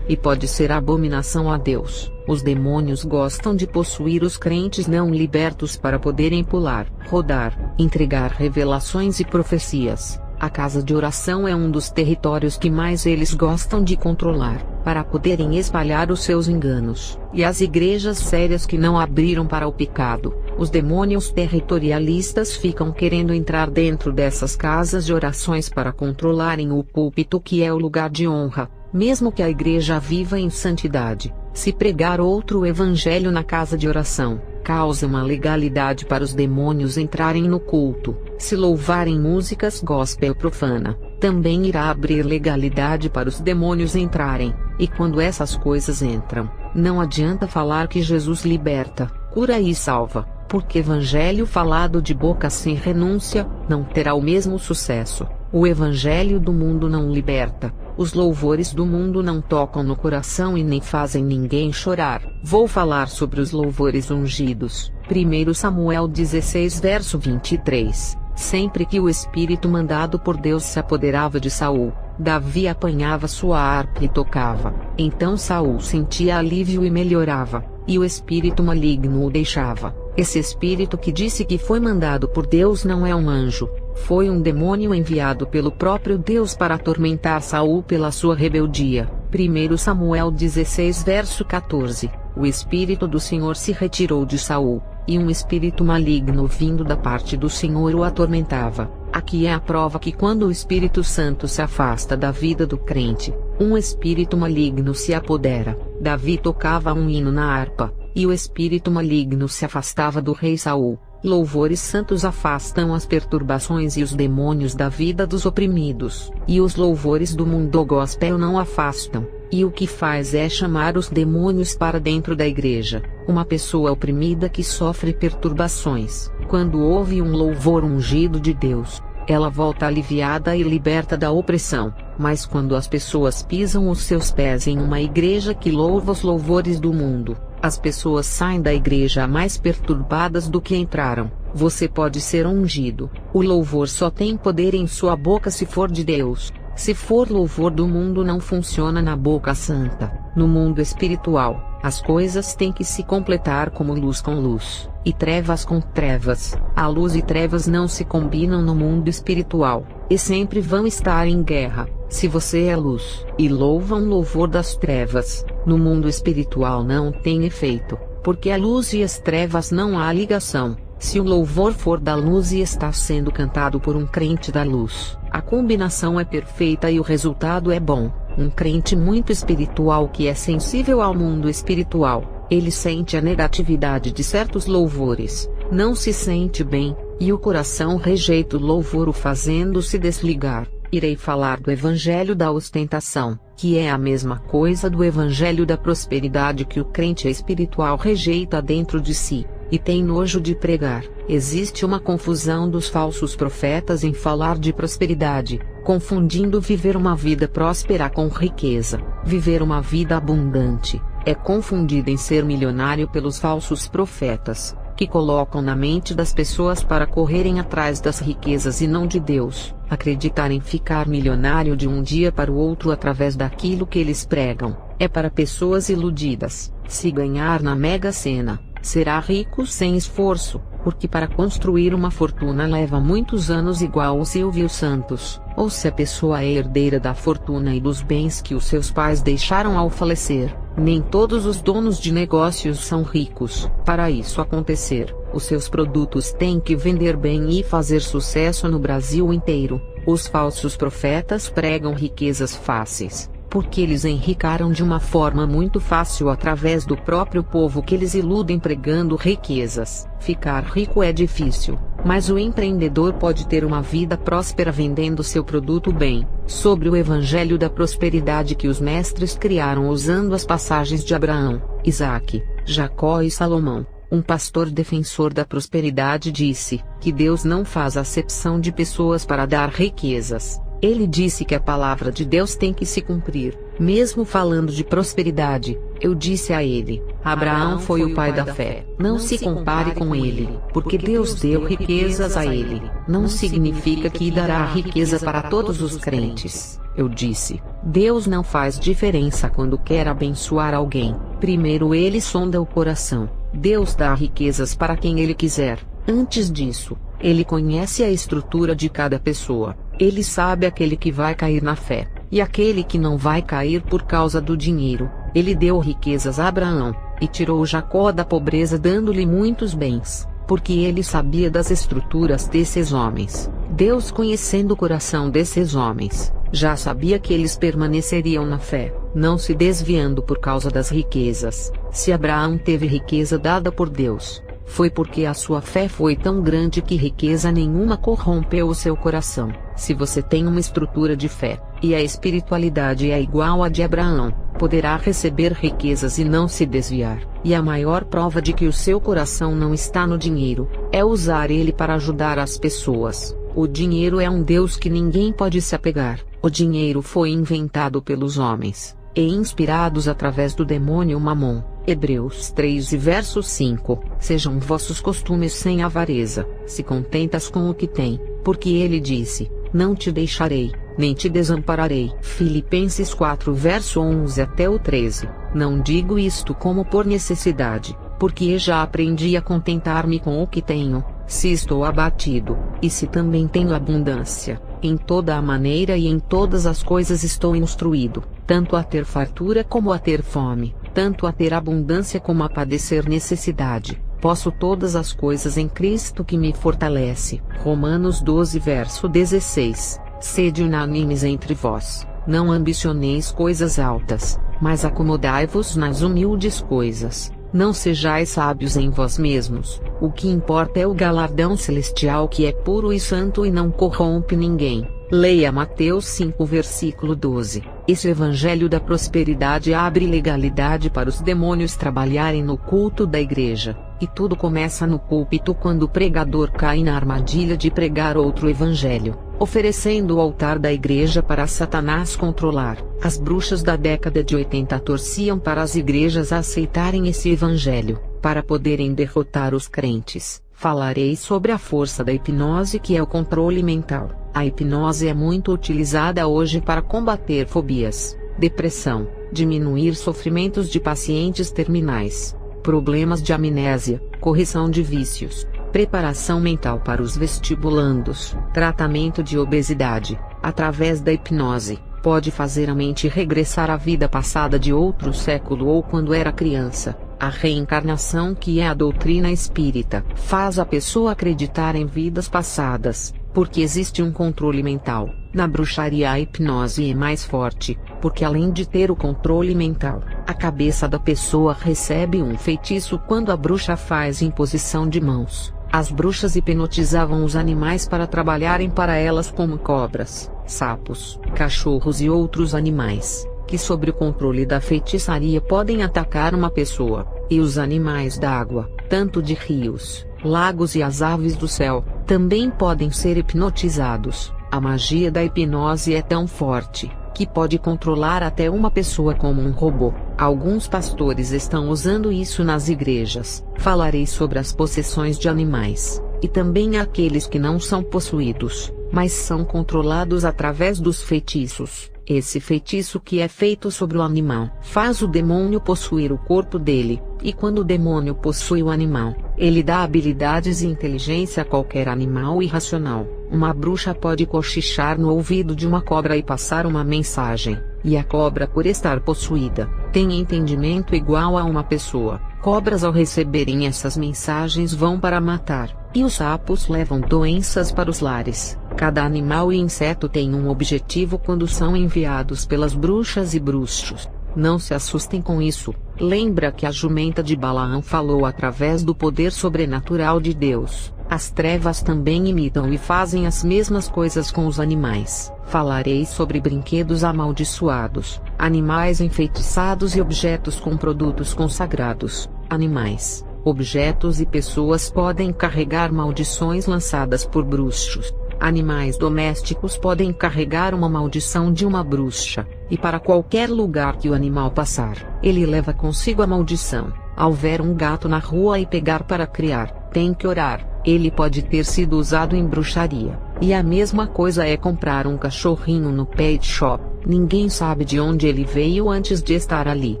E pode ser abominação a Deus. Os demônios gostam de possuir os crentes não libertos para poderem pular, rodar, entregar revelações e profecias. A casa de oração é um dos territórios que mais eles gostam de controlar, para poderem espalhar os seus enganos. E as igrejas sérias que não abriram para o pecado, os demônios territorialistas ficam querendo entrar dentro dessas casas de orações para controlarem o púlpito, que é o lugar de honra, mesmo que a igreja viva em santidade. Se pregar outro evangelho na casa de oração, causa uma legalidade para os demônios entrarem no culto. Se louvarem músicas gospel profana, também irá abrir legalidade para os demônios entrarem. E quando essas coisas entram, não adianta falar que Jesus liberta, cura e salva, porque evangelho falado de boca sem renúncia não terá o mesmo sucesso. O evangelho do mundo não liberta. Os louvores do mundo não tocam no coração e nem fazem ninguém chorar. Vou falar sobre os louvores ungidos. 1 Samuel 16 verso 23. Sempre que o espírito mandado por Deus se apoderava de Saul, Davi apanhava sua harpa e tocava. Então Saul sentia alívio e melhorava, e o espírito maligno o deixava. Esse espírito que disse que foi mandado por Deus não é um anjo. Foi um demônio enviado pelo próprio Deus para atormentar Saul pela sua rebeldia. 1 Samuel 16 verso 14. O espírito do Senhor se retirou de Saul, e um espírito maligno vindo da parte do Senhor o atormentava. Aqui é a prova que quando o Espírito Santo se afasta da vida do crente, um espírito maligno se apodera. Davi tocava um hino na harpa, e o espírito maligno se afastava do rei Saul. Louvores santos afastam as perturbações e os demônios da vida dos oprimidos, e os louvores do mundo gospel não afastam, e o que faz é chamar os demônios para dentro da igreja. Uma pessoa oprimida que sofre perturbações, quando ouve um louvor ungido de Deus, ela volta aliviada e liberta da opressão. Mas quando as pessoas pisam os seus pés em uma igreja que louva os louvores do mundo, as pessoas saem da igreja mais perturbadas do que entraram. Você pode ser ungido. O louvor só tem poder em sua boca se for de Deus. Se for louvor do mundo, não funciona na boca santa. No mundo espiritual, as coisas têm que se completar como luz com luz, e trevas com trevas. A luz e trevas não se combinam no mundo espiritual, e sempre vão estar em guerra. Se você é luz, e louva um louvor das trevas, no mundo espiritual não tem efeito, porque a luz e as trevas não há ligação. Se o louvor for da luz e está sendo cantado por um crente da luz, a combinação é perfeita e o resultado é bom. Um crente muito espiritual que é sensível ao mundo espiritual, ele sente a negatividade de certos louvores, não se sente bem, e o coração rejeita o louvor, o fazendo-se desligar. Irei falar do evangelho da ostentação, que é a mesma coisa do evangelho da prosperidade que o crente espiritual rejeita dentro de si, e tem nojo de pregar. Existe uma confusão dos falsos profetas em falar de prosperidade, confundindo viver uma vida próspera com riqueza. Viver uma vida abundante é confundida em ser milionário pelos falsos profetas, que colocam na mente das pessoas para correrem atrás das riquezas e não de Deus. Acreditar em ficar milionário de um dia para o outro através daquilo que eles pregam, é para pessoas iludidas. Se ganhar na Mega Sena, será rico sem esforço, porque para construir uma fortuna leva muitos anos, igual o Silvio Santos. Ou se a pessoa é herdeira da fortuna e dos bens que os seus pais deixaram ao falecer. Nem todos os donos de negócios são ricos. Para isso acontecer, os seus produtos têm que vender bem e fazer sucesso no Brasil inteiro. Os falsos profetas pregam riquezas fáceis, porque eles enricaram de uma forma muito fácil através do próprio povo que eles iludem pregando riquezas. Ficar rico é difícil, mas o empreendedor pode ter uma vida próspera vendendo seu produto bem. Sobre o evangelho da prosperidade que os mestres criaram usando as passagens de Abraão, Isaque, Jacó e Salomão, um pastor defensor da prosperidade disse que Deus não faz acepção de pessoas para dar riquezas. Ele disse que a palavra de Deus tem que se cumprir. Mesmo falando de prosperidade, eu disse a ele: Abraão foi o pai da fé. Não se compare com ele, porque Deus deu riquezas a ele. Não significa que dará riqueza para todos os crentes. Eu disse: Deus não faz diferença quando quer abençoar alguém. Primeiro ele sonda o coração. Deus dá riquezas para quem ele quiser. Antes disso, ele conhece a estrutura de cada pessoa. Ele sabe aquele que vai cair na fé, e aquele que não vai cair por causa do dinheiro. Ele deu riquezas a Abraão, e tirou Jacó da pobreza dando-lhe muitos bens, porque ele sabia das estruturas desses homens. Deus, conhecendo o coração desses homens, já sabia que eles permaneceriam na fé, não se desviando por causa das riquezas. Se Abraão teve riqueza dada por Deus, foi porque a sua fé foi tão grande que riqueza nenhuma corrompeu o seu coração. Se você tem uma estrutura de fé, e a espiritualidade é igual à de Abraão, poderá receber riquezas e não se desviar. E a maior prova de que o seu coração não está no dinheiro, é usar ele para ajudar as pessoas. O dinheiro é um Deus que ninguém pode se apegar. O dinheiro foi inventado pelos homens, e inspirados através do demônio Mamon. Hebreus 3 e verso 5. Sejam vossos costumes sem avareza, se contentas com o que tem, porque ele disse: não te deixarei, nem te desampararei. Filipenses 4 verso 11 até o 13. Não digo isto como por necessidade, porque já aprendi a contentar-me com o que tenho. Se estou abatido, e se também tenho abundância, em toda a maneira e em todas as coisas estou instruído, tanto a ter fartura como a ter fome, tanto a ter abundância como a padecer necessidade. Posso todas as coisas em Cristo que me fortalece. Romanos 12 verso 16. Sede unânimes entre vós, não ambicioneis coisas altas, mas acomodai-vos nas humildes coisas. Não sejais sábios em vós mesmos, o que importa é o galardão celestial que é puro e santo e não corrompe ninguém. Leia Mateus 5 versículo 12. Esse evangelho da prosperidade abre legalidade para os demônios trabalharem no culto da igreja, e tudo começa no púlpito quando o pregador cai na armadilha de pregar outro evangelho, oferecendo o altar da igreja para Satanás controlar. As bruxas da década de 80 torciam para as igrejas aceitarem esse evangelho, para poderem derrotar os crentes. Falarei sobre a força da hipnose, que é o controle mental. A hipnose é muito utilizada hoje para combater fobias, depressão, diminuir sofrimentos de pacientes terminais, problemas de amnésia, correção de vícios, preparação mental para os vestibulandos, tratamento de obesidade. Através da hipnose, pode fazer a mente regressar à vida passada de outro século ou quando era criança. A reencarnação, que é a doutrina espírita, faz a pessoa acreditar em vidas passadas, porque existe um controle mental. Na bruxaria a hipnose é mais forte, porque além de ter o controle mental, a cabeça da pessoa recebe um feitiço quando a bruxa faz imposição de mãos. As bruxas hipnotizavam os animais para trabalharem para elas, como cobras, sapos, cachorros e outros animais, que sob o controle da feitiçaria podem atacar uma pessoa. E os animais da água, tanto de rios, lagos e as aves do céu, também podem ser hipnotizados. A magia da hipnose é tão forte, que pode controlar até uma pessoa como um robô. Alguns pastores estão usando isso nas igrejas. Falarei sobre as possessões de animais, e também aqueles que não são possuídos, mas são controlados através dos feitiços. Esse feitiço, que é feito sobre o animal, faz o demônio possuir o corpo dele, e quando o demônio possui o animal, ele dá habilidades e inteligência a qualquer animal irracional. Uma bruxa pode cochichar no ouvido de uma cobra e passar uma mensagem, e a cobra, por estar possuída, tem entendimento igual a uma pessoa. Cobras, ao receberem essas mensagens, vão para matar, e os sapos levam doenças para os lares. Cada animal e inseto tem um objetivo quando são enviados pelas bruxas e bruxos. Não se assustem com isso. Lembra que a jumenta de Balaão falou através do poder sobrenatural de Deus. As trevas também imitam e fazem as mesmas coisas com os animais. Falarei sobre brinquedos amaldiçoados, animais enfeitiçados e objetos com produtos consagrados. Animais, objetos e pessoas podem carregar maldições lançadas por bruxos. Animais domésticos podem carregar uma maldição de uma bruxa, e para qualquer lugar que o animal passar, ele leva consigo a maldição. Ao ver um gato na rua e pegar para criar, tem que orar. Ele pode ter sido usado em bruxaria. E a mesma coisa é comprar um cachorrinho no pet shop. Ninguém sabe de onde ele veio antes de estar ali.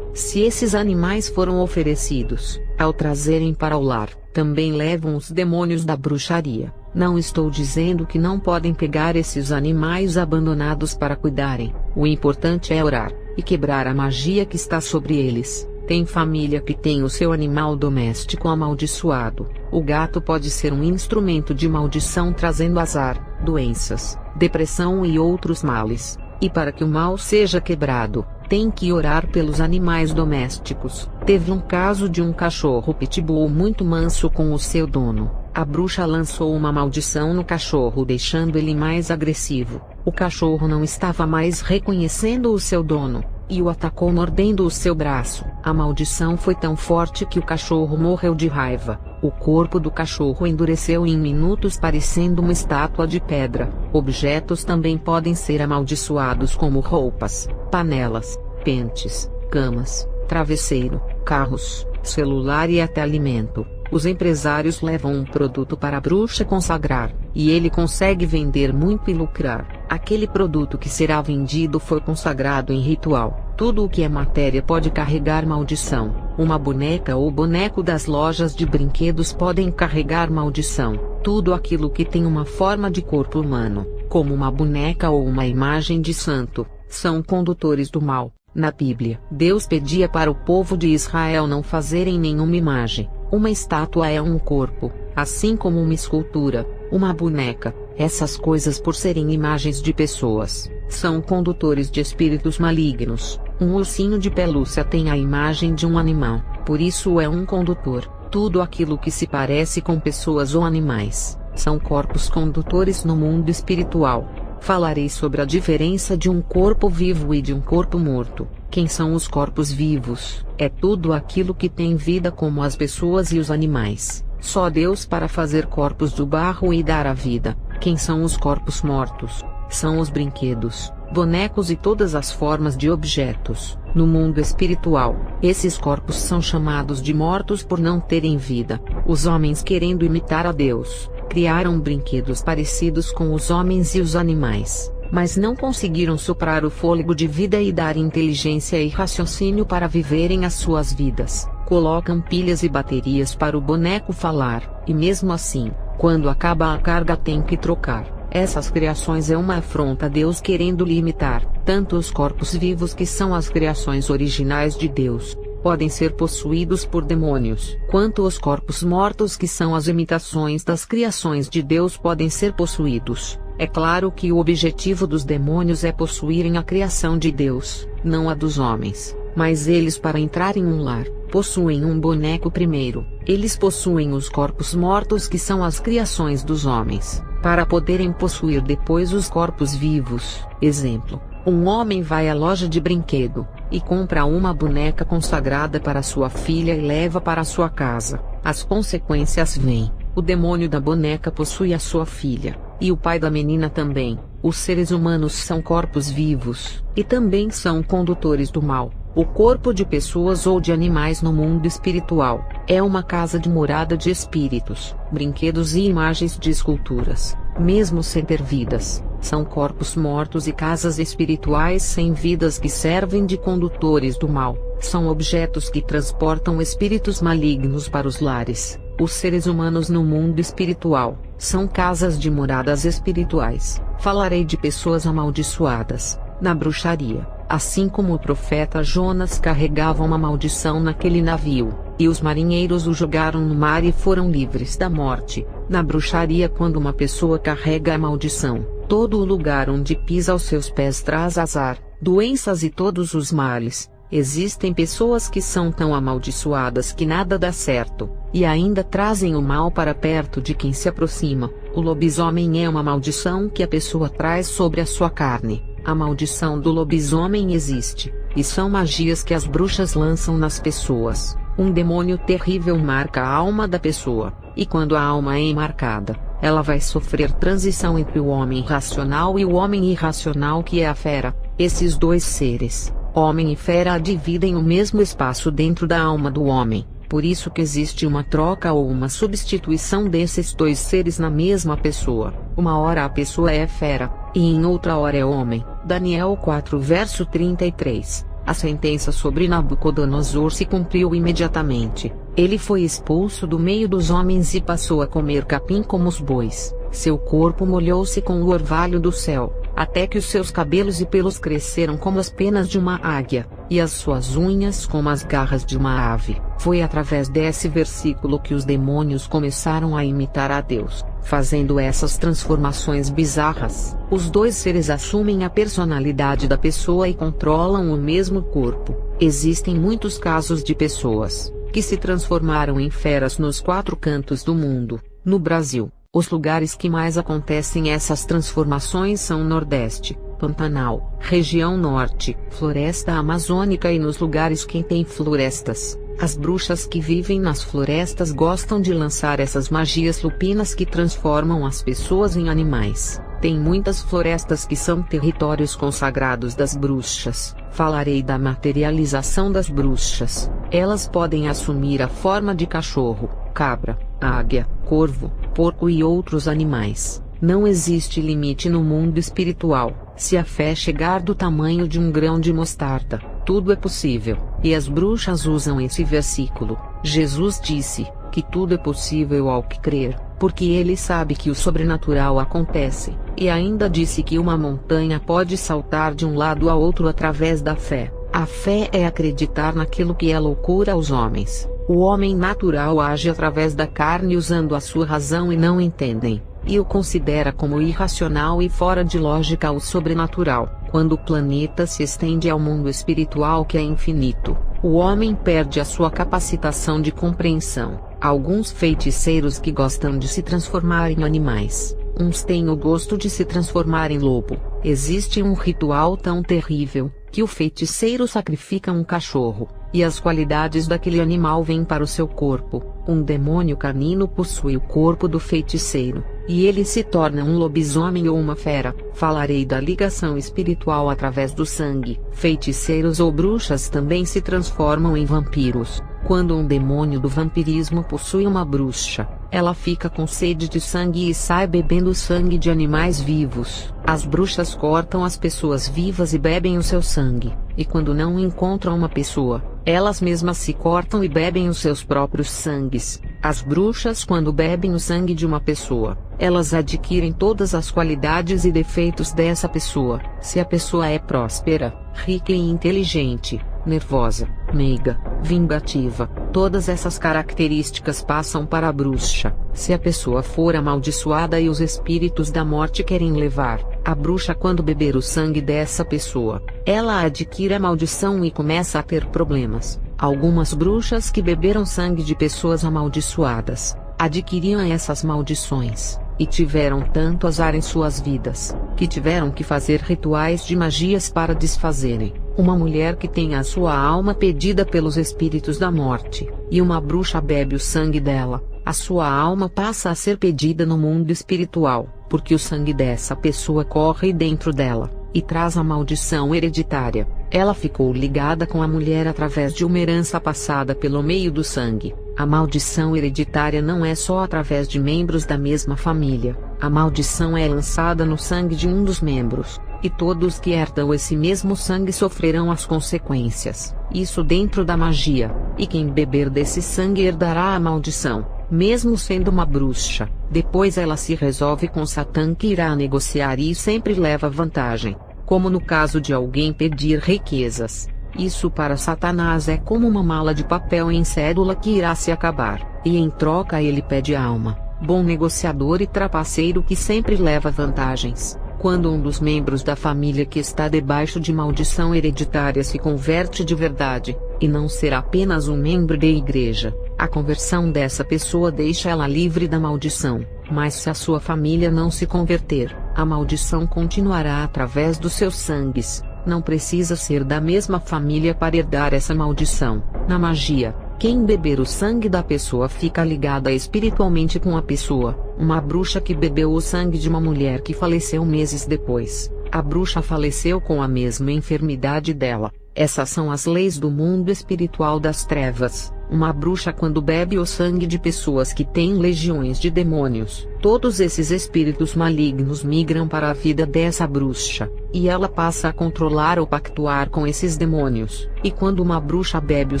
Se esses animais foram oferecidos, ao trazerem para o lar, também levam os demônios da bruxaria. Não estou dizendo que não podem pegar esses animais abandonados para cuidarem. O importante é orar e quebrar a magia que está sobre eles. Tem família que tem o seu animal doméstico amaldiçoado. O gato pode ser um instrumento de maldição trazendo azar, doenças, depressão e outros males. E para que o mal seja quebrado, tem que orar pelos animais domésticos. Teve um caso de um cachorro pitbull muito manso com o seu dono. A bruxa lançou uma maldição no cachorro, deixando ele mais agressivo. O cachorro não estava mais reconhecendo o seu dono e o atacou mordendo o seu braço. A maldição foi tão forte que o cachorro morreu de raiva. O corpo do cachorro endureceu em minutos, parecendo uma estátua de pedra. Objetos também podem ser amaldiçoados, como roupas, panelas, pentes, camas, travesseiro, carros, celular e até alimento. Os empresários levam um produto para a bruxa consagrar, e ele consegue vender muito e lucrar. Aquele produto que será vendido foi consagrado em ritual. Tudo o que é matéria pode carregar maldição. Uma boneca ou boneco das lojas de brinquedos podem carregar maldição. Tudo aquilo que tem uma forma de corpo humano, como uma boneca ou uma imagem de santo, são condutores do mal. Na Bíblia, Deus pedia para o povo de Israel não fazerem nenhuma imagem. Uma estátua é um corpo, assim como uma escultura, uma boneca. Essas coisas, por serem imagens de pessoas, são condutores de espíritos malignos. Um ursinho de pelúcia tem a imagem de um animal, por isso é um condutor. Tudo aquilo que se parece com pessoas ou animais, são corpos condutores no mundo espiritual. Falarei sobre a diferença de um corpo vivo e de um corpo morto. Quem são os corpos vivos? É tudo aquilo que tem vida, como as pessoas e os animais. Só Deus para fazer corpos do barro e dar a vida. Quem são os corpos mortos? São os brinquedos, bonecos e todas as formas de objetos. No mundo espiritual, esses corpos são chamados de mortos por não terem vida. Os homens, querendo imitar a Deus, criaram brinquedos parecidos com os homens e os animais, mas não conseguiram soprar o fôlego de vida e dar inteligência e raciocínio para viverem as suas vidas. Colocam pilhas e baterias para o boneco falar, e mesmo assim, quando acaba a carga tem que trocar. Essas criações é uma afronta a Deus, querendo limitar. Tanto os corpos vivos, que são as criações originais de Deus, podem ser possuídos por demônios, quanto os corpos mortos, que são as imitações das criações de Deus, podem ser possuídos. É claro que o objetivo dos demônios é possuírem a criação de Deus, não a dos homens. Mas eles, para entrar em um lar, possuem um boneco primeiro. Eles possuem os corpos mortos, que são as criações dos homens, para poderem possuir depois os corpos vivos. Exemplo: um homem vai à loja de brinquedo e compra uma boneca consagrada para sua filha e leva para sua casa. As consequências vêm. O demônio da boneca possui a sua filha, e o pai da menina também. Os seres humanos são corpos vivos, e também são condutores do mal. O corpo de pessoas ou de animais no mundo espiritual é uma casa de morada de espíritos, brinquedos e imagens de esculturas, mesmo sem ter vidas. São corpos mortos e casas espirituais sem vidas que servem de condutores do mal. São objetos que transportam espíritos malignos para os lares. Os seres humanos no mundo espiritual são casas de moradas espirituais. Falarei de pessoas amaldiçoadas na bruxaria. Assim como o profeta Jonas carregava uma maldição naquele navio, e os marinheiros o jogaram no mar e foram livres da morte. Na bruxaria, quando uma pessoa carrega a maldição, todo o lugar onde pisa os seus pés traz azar, doenças e todos os males. Existem pessoas que são tão amaldiçoadas que nada dá certo, e ainda trazem o mal para perto de quem se aproxima. O lobisomem é uma maldição que a pessoa traz sobre a sua carne. A maldição do lobisomem existe, e são magias que as bruxas lançam nas pessoas. Um demônio terrível marca a alma da pessoa, e quando a alma é marcada, ela vai sofrer transição entre o homem racional e o homem irracional, que é a fera. Esses dois seres, homem e fera, dividem o mesmo espaço dentro da alma do homem. Por isso que existe uma troca ou uma substituição desses dois seres na mesma pessoa. Uma hora a pessoa é fera, e em outra hora é homem. Daniel 4 verso 33. A sentença sobre Nabucodonosor se cumpriu imediatamente. Ele foi expulso do meio dos homens e passou a comer capim como os bois. Seu corpo molhou-se com o orvalho do céu, até que os seus cabelos e pelos cresceram como as penas de uma águia, e as suas unhas como as garras de uma ave. Foi através desse versículo que os demônios começaram a imitar a Deus, fazendo essas transformações bizarras. Os dois seres assumem a personalidade da pessoa e controlam o mesmo corpo. Existem muitos casos de pessoas que se transformaram em feras nos 4 cantos do mundo. No Brasil, os lugares que mais acontecem essas transformações são Nordeste, Pantanal, região Norte, Floresta Amazônica e nos lugares que tem florestas. As bruxas que vivem nas florestas gostam de lançar essas magias lupinas que transformam as pessoas em animais. Tem muitas florestas que são territórios consagrados das bruxas. Falarei da materialização das bruxas. Elas podem assumir a forma de cachorro, cabra, águia, corvo, porco e outros animais. Não existe limite no mundo espiritual. Se a fé chegar do tamanho de um grão de mostarda, tudo é possível. E as bruxas usam esse versículo. Jesus disse que tudo é possível ao que crer, porque ele sabe que o sobrenatural acontece. E ainda disse que uma montanha pode saltar de um lado a outro através da fé. A fé é acreditar naquilo que é loucura aos homens. O homem natural age através da carne usando a sua razão e não entendem, e o considera como irracional e fora de lógica o sobrenatural. Quando o planeta se estende ao mundo espiritual que é infinito, o homem perde a sua capacitação de compreensão. Alguns feiticeiros que gostam de se transformar em animais, uns têm o gosto de se transformar em lobo. Existe um ritual tão terrível, que o feiticeiro sacrifica um cachorro, e as qualidades daquele animal vêm para o seu corpo. Um demônio canino possui o corpo do feiticeiro, e ele se torna um lobisomem ou uma fera. Falarei da ligação espiritual através do sangue. Feiticeiros ou bruxas também se transformam em vampiros. Quando um demônio do vampirismo possui uma bruxa, ela fica com sede de sangue e sai bebendo o sangue de animais vivos. As bruxas cortam as pessoas vivas e bebem o seu sangue, e quando não encontram uma pessoa, elas mesmas se cortam e bebem os seus próprios sangues. As bruxas, quando bebem o sangue de uma pessoa, elas adquirem todas as qualidades e defeitos dessa pessoa. Se a pessoa é próspera, rica e inteligente, nervosa, meiga, vingativa, todas essas características passam para a bruxa. Se a pessoa for amaldiçoada e os espíritos da morte querem levar a bruxa, quando beber o sangue dessa pessoa, ela adquire a maldição e começa a ter problemas. Algumas bruxas que beberam sangue de pessoas amaldiçoadas adquiriam essas maldições, e tiveram tanto azar em suas vidas, que tiveram que fazer rituais de magias para desfazerem. Uma mulher que tem a sua alma pedida pelos espíritos da morte, e uma bruxa bebe o sangue dela, a sua alma passa a ser pedida no mundo espiritual, porque o sangue dessa pessoa corre dentro dela, e traz a maldição hereditária. Ela ficou ligada com a mulher através de uma herança passada pelo meio do sangue. A maldição hereditária não é só através de membros da mesma família. A maldição é lançada no sangue de um dos membros, e todos que herdam esse mesmo sangue sofrerão as consequências. Isso dentro da magia. E quem beber desse sangue herdará a maldição, mesmo sendo uma bruxa. Depois ela se resolve com Satã, que irá negociar e sempre leva vantagem. Como no caso de alguém pedir riquezas. Isso para Satanás é como uma mala de papel em cédula que irá se acabar, e em troca ele pede a alma. Bom negociador e trapaceiro que sempre leva vantagens. Quando um dos membros da família que está debaixo de maldição hereditária se converte de verdade, e não será apenas um membro da igreja, a conversão dessa pessoa deixa ela livre da maldição. Mas se a sua família não se converter, a maldição continuará através dos seus sangues. Não precisa ser da mesma família para herdar essa maldição. Na magia, quem beber o sangue da pessoa fica ligada espiritualmente com a pessoa. Uma bruxa que bebeu o sangue de uma mulher que faleceu meses depois, A bruxa faleceu com a mesma enfermidade dela. Essas são as leis do mundo espiritual das trevas. Uma bruxa, quando bebe o sangue de pessoas que têm legiões de demônios, todos esses espíritos malignos migram para a vida dessa bruxa, e ela passa a controlar ou pactuar com esses demônios. E quando uma bruxa bebe o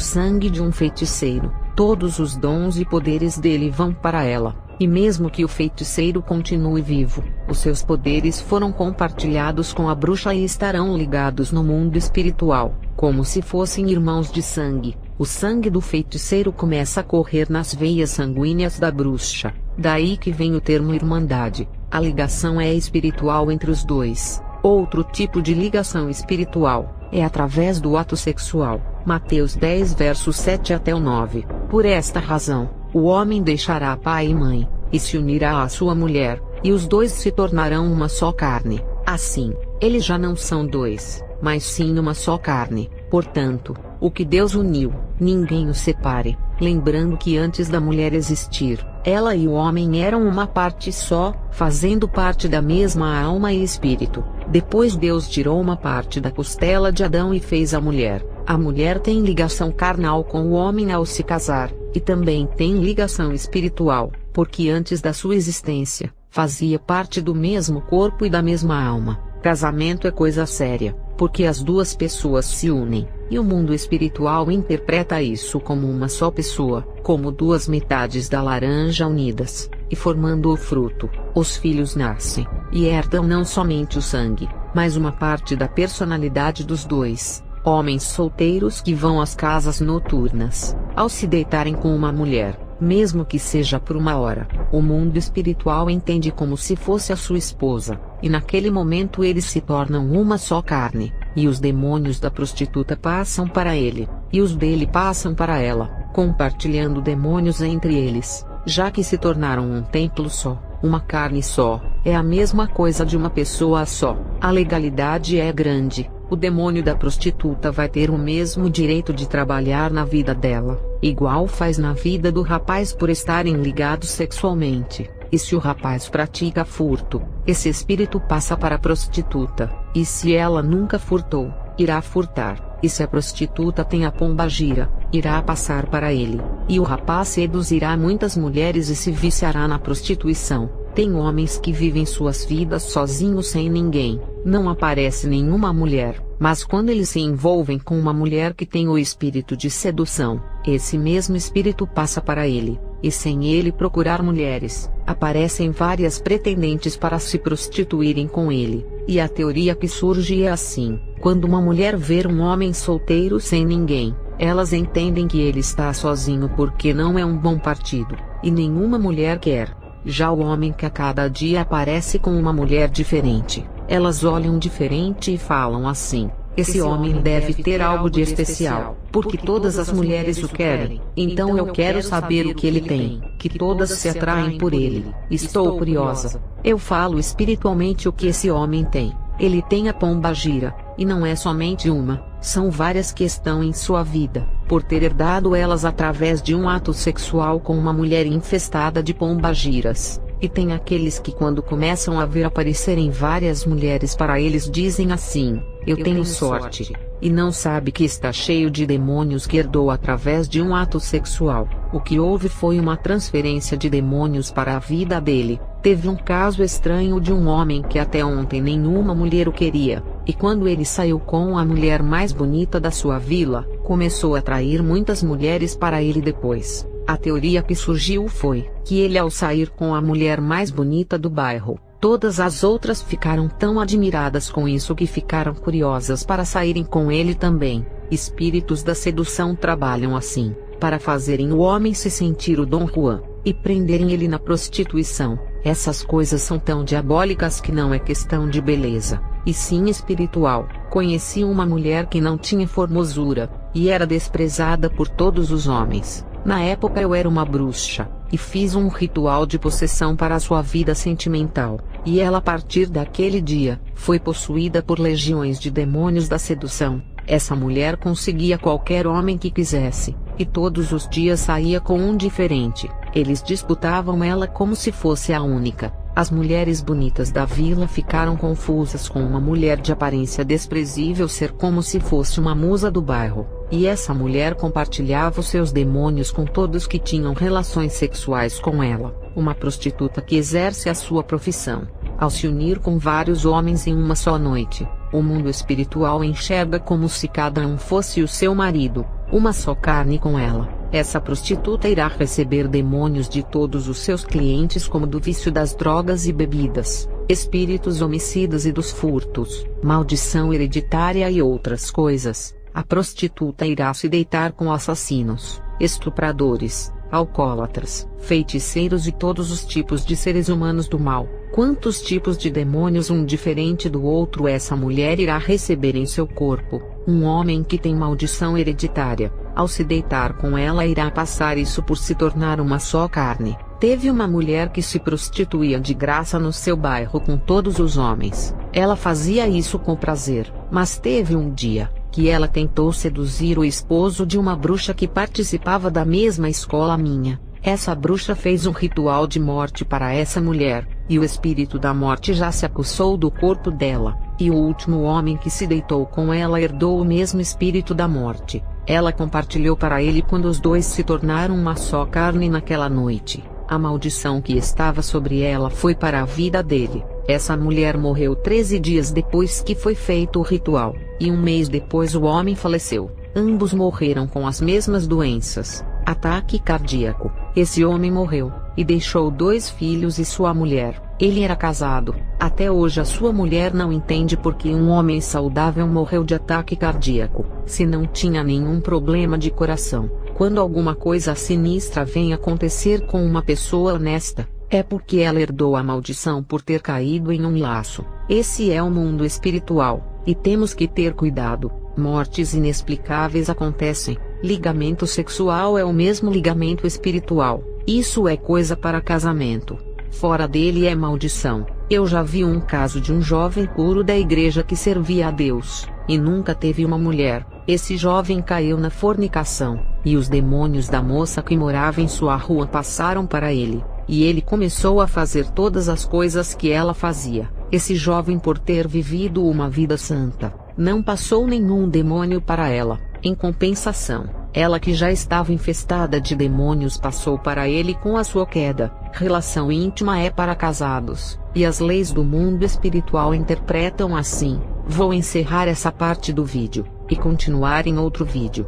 sangue de um feiticeiro, todos os dons e poderes dele vão para ela. E mesmo que o feiticeiro continue vivo, os seus poderes foram compartilhados com a bruxa e estarão ligados no mundo espiritual, como se fossem irmãos de sangue. O sangue do feiticeiro começa a correr nas veias sanguíneas da bruxa. Daí que vem o termo irmandade. A ligação é espiritual entre os dois. Outro tipo de ligação espiritual é através do ato sexual. Mateus 10 versos 7 até o 9. Por esta razão, o homem deixará pai e mãe, e se unirá à sua mulher, e os dois se tornarão uma só carne. Assim, eles já não são dois, mas sim uma só carne. Portanto, o que Deus uniu, ninguém o separe. Lembrando que antes da mulher existir, ela e o homem eram uma parte só, fazendo parte da mesma alma e espírito. Depois Deus tirou uma parte da costela de Adão e fez a mulher. A mulher tem ligação carnal com o homem ao se casar, e também tem ligação espiritual, porque antes da sua existência, fazia parte do mesmo corpo e da mesma alma. Casamento é coisa séria, porque as duas pessoas se unem, e o mundo espiritual interpreta isso como uma só pessoa, como duas metades da laranja unidas, e formando o fruto. Os filhos nascem, e herdam não somente o sangue, mas uma parte da personalidade dos dois. Homens solteiros que vão às casas noturnas, ao se deitarem com uma mulher, mesmo que seja por uma hora, o mundo espiritual entende como se fosse a sua esposa, e naquele momento eles se tornam uma só carne, e os demônios da prostituta passam para ele, e os dele passam para ela, compartilhando demônios entre eles, já que se tornaram um templo só, uma carne só. É a mesma coisa de uma pessoa só. A legalidade é grande. O demônio da prostituta vai ter o mesmo direito de trabalhar na vida dela, igual faz na vida do rapaz por estarem ligados sexualmente. E se o rapaz pratica furto, esse espírito passa para a prostituta, e se ela nunca furtou, irá furtar, e se a prostituta tem a pombagira, irá passar para ele, e o rapaz seduzirá muitas mulheres e se viciará na prostituição. Tem homens que vivem suas vidas sozinhos sem ninguém, não aparece nenhuma mulher, mas quando eles se envolvem com uma mulher que tem o espírito de sedução, esse mesmo espírito passa para ele, e sem ele procurar mulheres, aparecem várias pretendentes para se prostituírem com ele, e a teoria que surge é assim: quando uma mulher vê um homem solteiro sem ninguém, elas entendem que ele está sozinho porque não é um bom partido, e nenhuma mulher quer. Já o homem que a cada dia aparece com uma mulher diferente, elas olham diferente e falam assim: esse homem deve ter algo de especial, porque todas as mulheres o querem, então eu quero saber o que ele tem, que todas se atraem por ele. Estou curiosa. Eu falo espiritualmente o que esse homem tem. Ele tem a pombagira, e não é somente uma, são várias que estão em sua vida, por ter herdado elas através de um ato sexual com uma mulher infestada de pombagiras. E tem aqueles que quando começam a ver aparecerem várias mulheres para eles dizem assim: eu tenho sorte, e não sabe que está cheio de demônios que herdou através de um ato sexual. O que houve foi uma transferência de demônios para a vida dele. Teve um caso estranho de um homem que até ontem nenhuma mulher o queria, e quando ele saiu com a mulher mais bonita da sua vila, começou a atrair muitas mulheres para ele depois. A teoria que surgiu foi que ele, ao sair com a mulher mais bonita do bairro, todas as outras ficaram tão admiradas com isso que ficaram curiosas para saírem com ele também. Espíritos da sedução trabalham assim, para fazerem o homem se sentir o Dom Juan, e prenderem ele na prostituição. Essas coisas são tão diabólicas que não é questão de beleza, e sim espiritual. Conheci uma mulher que não tinha formosura, e era desprezada por todos os homens. Na época eu era uma bruxa, e fiz um ritual de possessão para a sua vida sentimental, e ela a partir daquele dia, foi possuída por legiões de demônios da sedução. Essa mulher conseguia qualquer homem que quisesse, e todos os dias saía com um diferente. Eles disputavam ela como se fosse a única, As mulheres bonitas da vila ficaram confusas com uma mulher de aparência desprezível ser como se fosse uma musa do bairro, e essa mulher compartilhava os seus demônios com todos que tinham relações sexuais com ela, uma prostituta que exerce a sua profissão. Ao se unir com vários homens em uma só noite, o mundo espiritual enxerga como se cada um fosse o seu marido, uma só carne com ela. Essa prostituta irá receber demônios de todos os seus clientes, como do vício das drogas e bebidas, espíritos homicidas e dos furtos, maldição hereditária e outras coisas. A prostituta irá se deitar com assassinos, estupradores, alcoólatras, feiticeiros e todos os tipos de seres humanos do mal. Quantos tipos de demônios, um diferente do outro, essa mulher irá receber em seu corpo? Um homem que tem maldição hereditária, ao se deitar com ela, irá passar isso por se tornar uma só carne. Teve uma mulher que se prostituía de graça no seu bairro com todos os homens. Ela fazia isso com prazer, mas teve um dia que ela tentou seduzir o esposo de uma bruxa que participava da mesma escola minha. Essa bruxa fez um ritual de morte para essa mulher, e o espírito da morte já se apossou do corpo dela, e o último homem que se deitou com ela herdou o mesmo espírito da morte. Ela compartilhou para ele quando os dois se tornaram uma só carne naquela noite. A maldição que estava sobre ela foi para a vida dele. Essa mulher morreu 13 dias depois que foi feito o ritual, e um mês depois o homem faleceu. Ambos morreram com as mesmas doenças, ataque cardíaco. Esse homem morreu, e deixou 2 filhos e sua mulher. Ele era casado. Até hoje a sua mulher não entende por que um homem saudável morreu de ataque cardíaco, se não tinha nenhum problema de coração. Quando alguma coisa sinistra vem acontecer com uma pessoa honesta, é porque ela herdou a maldição por ter caído em um laço. Esse é o mundo espiritual, e temos que ter cuidado. Mortes inexplicáveis acontecem. Ligamento sexual é o mesmo ligamento espiritual. Isso é coisa para casamento. Fora dele é maldição. Eu já vi um caso de um jovem puro da igreja que servia a Deus, e nunca teve uma mulher. Esse jovem caiu na fornicação, e os demônios da moça que morava em sua rua passaram para ele, e ele começou a fazer todas as coisas que ela fazia. Esse jovem, por ter vivido uma vida santa, não passou nenhum demônio para ela. Em compensação, ela, que já estava infestada de demônios, passou para ele com a sua queda. Relação íntima é para casados, e as leis do mundo espiritual interpretam assim. Vou encerrar essa parte do vídeo, e continuar em outro vídeo.